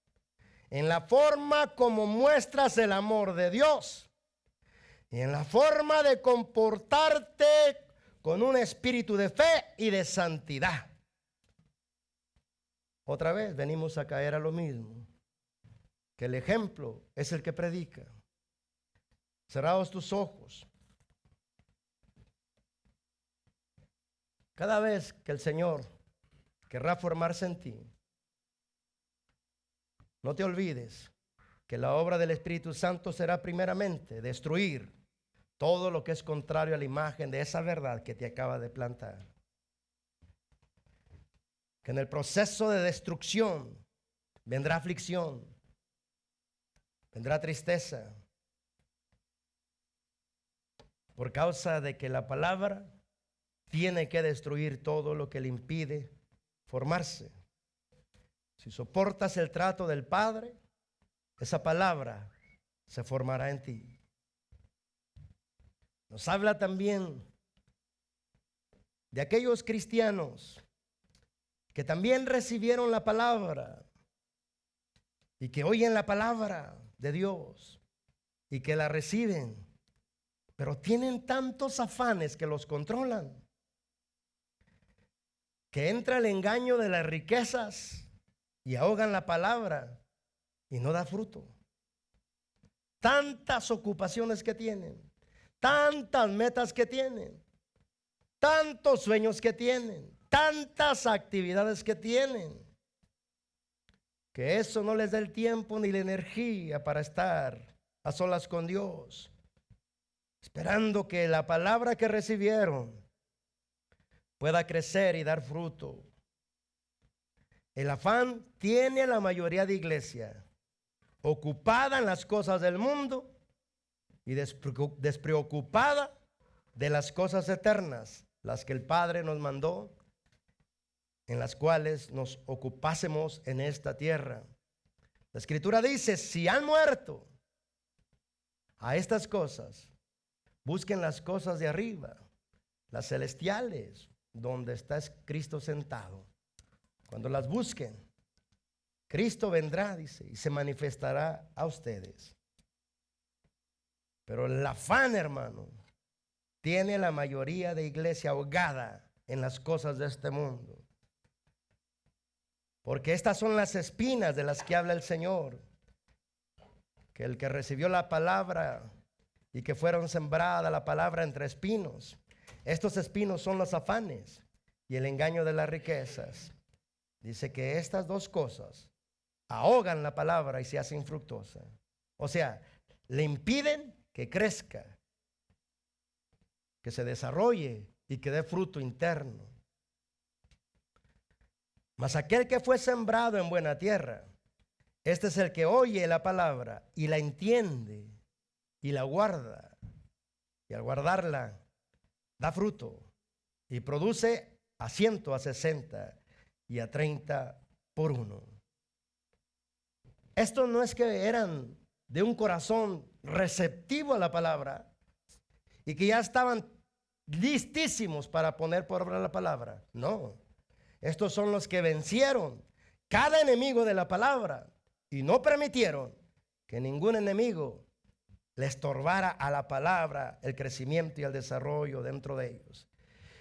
en la forma como muestras el amor de Dios y en la forma de comportarte con un espíritu de fe y de santidad. Otra vez venimos a caer a lo mismo, que el ejemplo es el que predica. Cerrados tus ojos. Cada vez que el Señor querrá formarse en ti. No te olvides que la obra del Espíritu Santo será primeramente destruir todo lo que es contrario a la imagen de esa verdad que te acaba de plantar. Que en el proceso de destrucción vendrá aflicción, vendrá tristeza, por causa de que la palabra tiene que destruir todo lo que le impide formarse. Si soportas el trato del Padre, esa palabra se formará en ti. Nos habla también de aquellos cristianos que también recibieron la palabra y que oyen la palabra de Dios y que la reciben, pero tienen tantos afanes que los controlan, que entra el engaño de las riquezas y ahogan la palabra y no da fruto. Tantas ocupaciones que tienen, tantas metas que tienen, tantos sueños que tienen, tantas actividades que tienen, que eso no les da el tiempo ni la energía para estar a solas con Dios, esperando que la palabra que recibieron pueda crecer y dar fruto. El afán tiene a la mayoría de iglesia ocupada en las cosas del mundo y despreocupada de las cosas eternas, las que el Padre nos mandó, en las cuales nos ocupásemos en esta tierra. La Escritura dice: si han muerto a estas cosas, busquen las cosas de arriba, las celestiales, donde está Cristo sentado. Cuando las busquen, Cristo vendrá, dice, y se manifestará a ustedes. Pero el afán, hermano, tiene la mayoría de iglesia ahogada en las cosas de este mundo. Porque estas son las espinas de las que habla el Señor. Que el que recibió la palabra y que fueron sembrada la palabra entre espinos. Estos espinos son los afanes y el engaño de las riquezas. Dice que estas dos cosas ahogan la palabra y se hacen fructuosa. O sea, le impiden que crezca, que se desarrolle y que dé fruto interno. Mas aquel que fue sembrado en buena tierra, este es el que oye la palabra y la entiende y la guarda. Y al guardarla, da fruto y produce a 100, a 60 y a 30 por uno. Estos no es que eran de un corazón receptivo a la palabra y que ya estaban listísimos para poner por obra la palabra. No. Estos son los que vencieron cada enemigo de la palabra y no permitieron que ningún enemigo le estorbara a la palabra el crecimiento y el desarrollo dentro de ellos.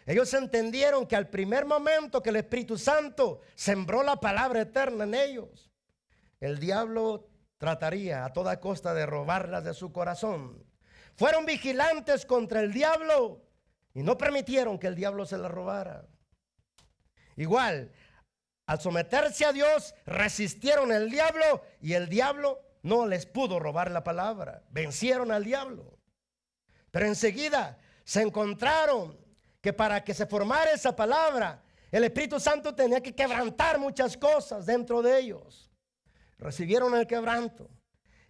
Ellos entendieron que al primer momento que el Espíritu Santo sembró la palabra eterna en ellos, el diablo trataría a toda costa de robarlas de su corazón. Fueron vigilantes contra el diablo y no permitieron que el diablo se las robara. Igual, al someterse a Dios, resistieron al diablo y el diablo no les pudo robar la palabra. Vencieron al diablo. Pero enseguida se encontraron que para que se formara esa palabra, el Espíritu Santo tenía que quebrantar muchas cosas dentro de ellos. Recibieron el quebranto.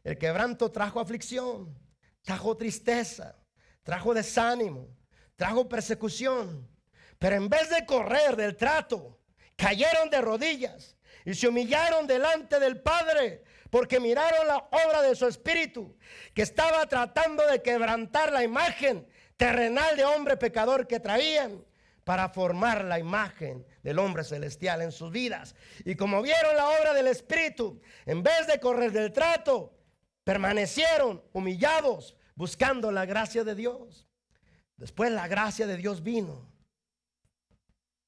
El quebranto trajo aflicción, trajo tristeza, trajo desánimo, trajo persecución. Pero en vez de correr del trato, cayeron de rodillas y se humillaron delante del Padre, porque miraron la obra de su Espíritu, que estaba tratando de quebrantar la imagen terrenal de hombre pecador que traían para formar la imagen del hombre celestial en sus vidas. Y como vieron la obra del Espíritu, en vez de correr del trato, permanecieron humillados, buscando la gracia de Dios. Después la gracia de Dios vino.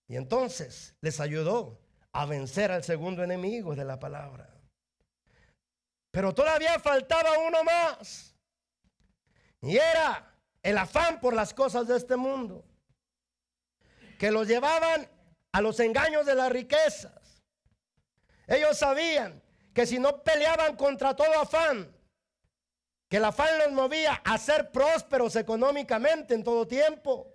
Y entonces les ayudó a vencer al segundo enemigo de la palabra. Pero todavía faltaba uno más. Y era el afán por las cosas de este mundo, que los llevaban a los engaños de las riquezas. Ellos sabían que si no peleaban contra todo afán, que el afán los movía a ser prósperos económicamente en todo tiempo,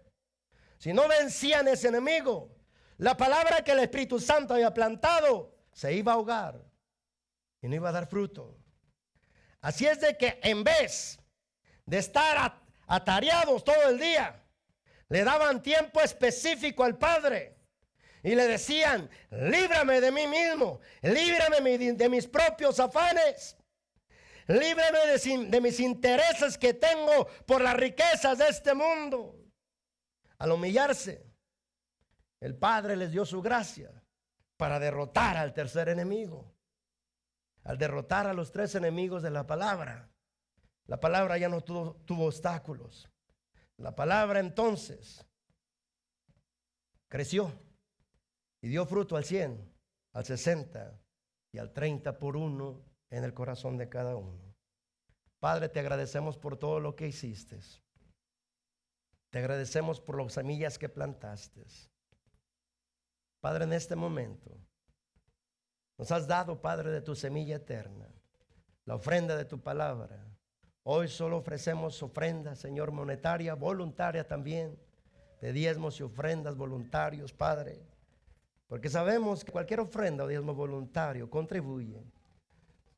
si no vencían ese enemigo, la palabra que el Espíritu Santo había plantado se iba a ahogar y no iba a dar fruto. Así es de que en vez de estar atareados todo el día, le daban tiempo específico al Padre y le decían: líbrame de mí mismo, líbrame de mis propios afanes, líbrame de mis intereses que tengo por las riquezas de este mundo. Al humillarse, el Padre les dio su gracia para derrotar al tercer enemigo. Al derrotar a los tres enemigos de la palabra ya no tuvo obstáculos. La palabra entonces creció y dio fruto al 100, al 60 y al 30 por uno en el corazón de cada uno. Padre, te agradecemos por todo lo que hiciste. Te agradecemos por las semillas que plantaste. Padre, en este momento nos has dado, Padre, de tu semilla eterna, la ofrenda de tu palabra. Hoy solo ofrecemos ofrenda, Señor, monetaria, voluntaria también, de diezmos y ofrendas voluntarios, Padre, porque sabemos que cualquier ofrenda o diezmo voluntario contribuye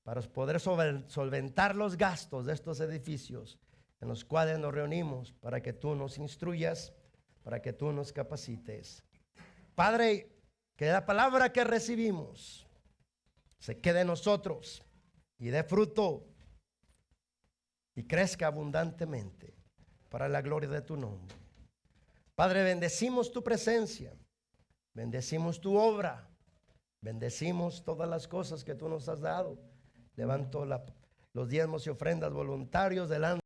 para poder solventar los gastos de estos edificios en los cuales nos reunimos, para que tú nos instruyas, para que tú nos capacites. Padre, que la palabra que recibimos se quede en nosotros y dé fruto y crezca abundantemente para la gloria de tu nombre. Padre, bendecimos tu presencia, bendecimos tu obra, bendecimos todas las cosas que tú nos has dado. Levanto los diezmos y ofrendas voluntarios delante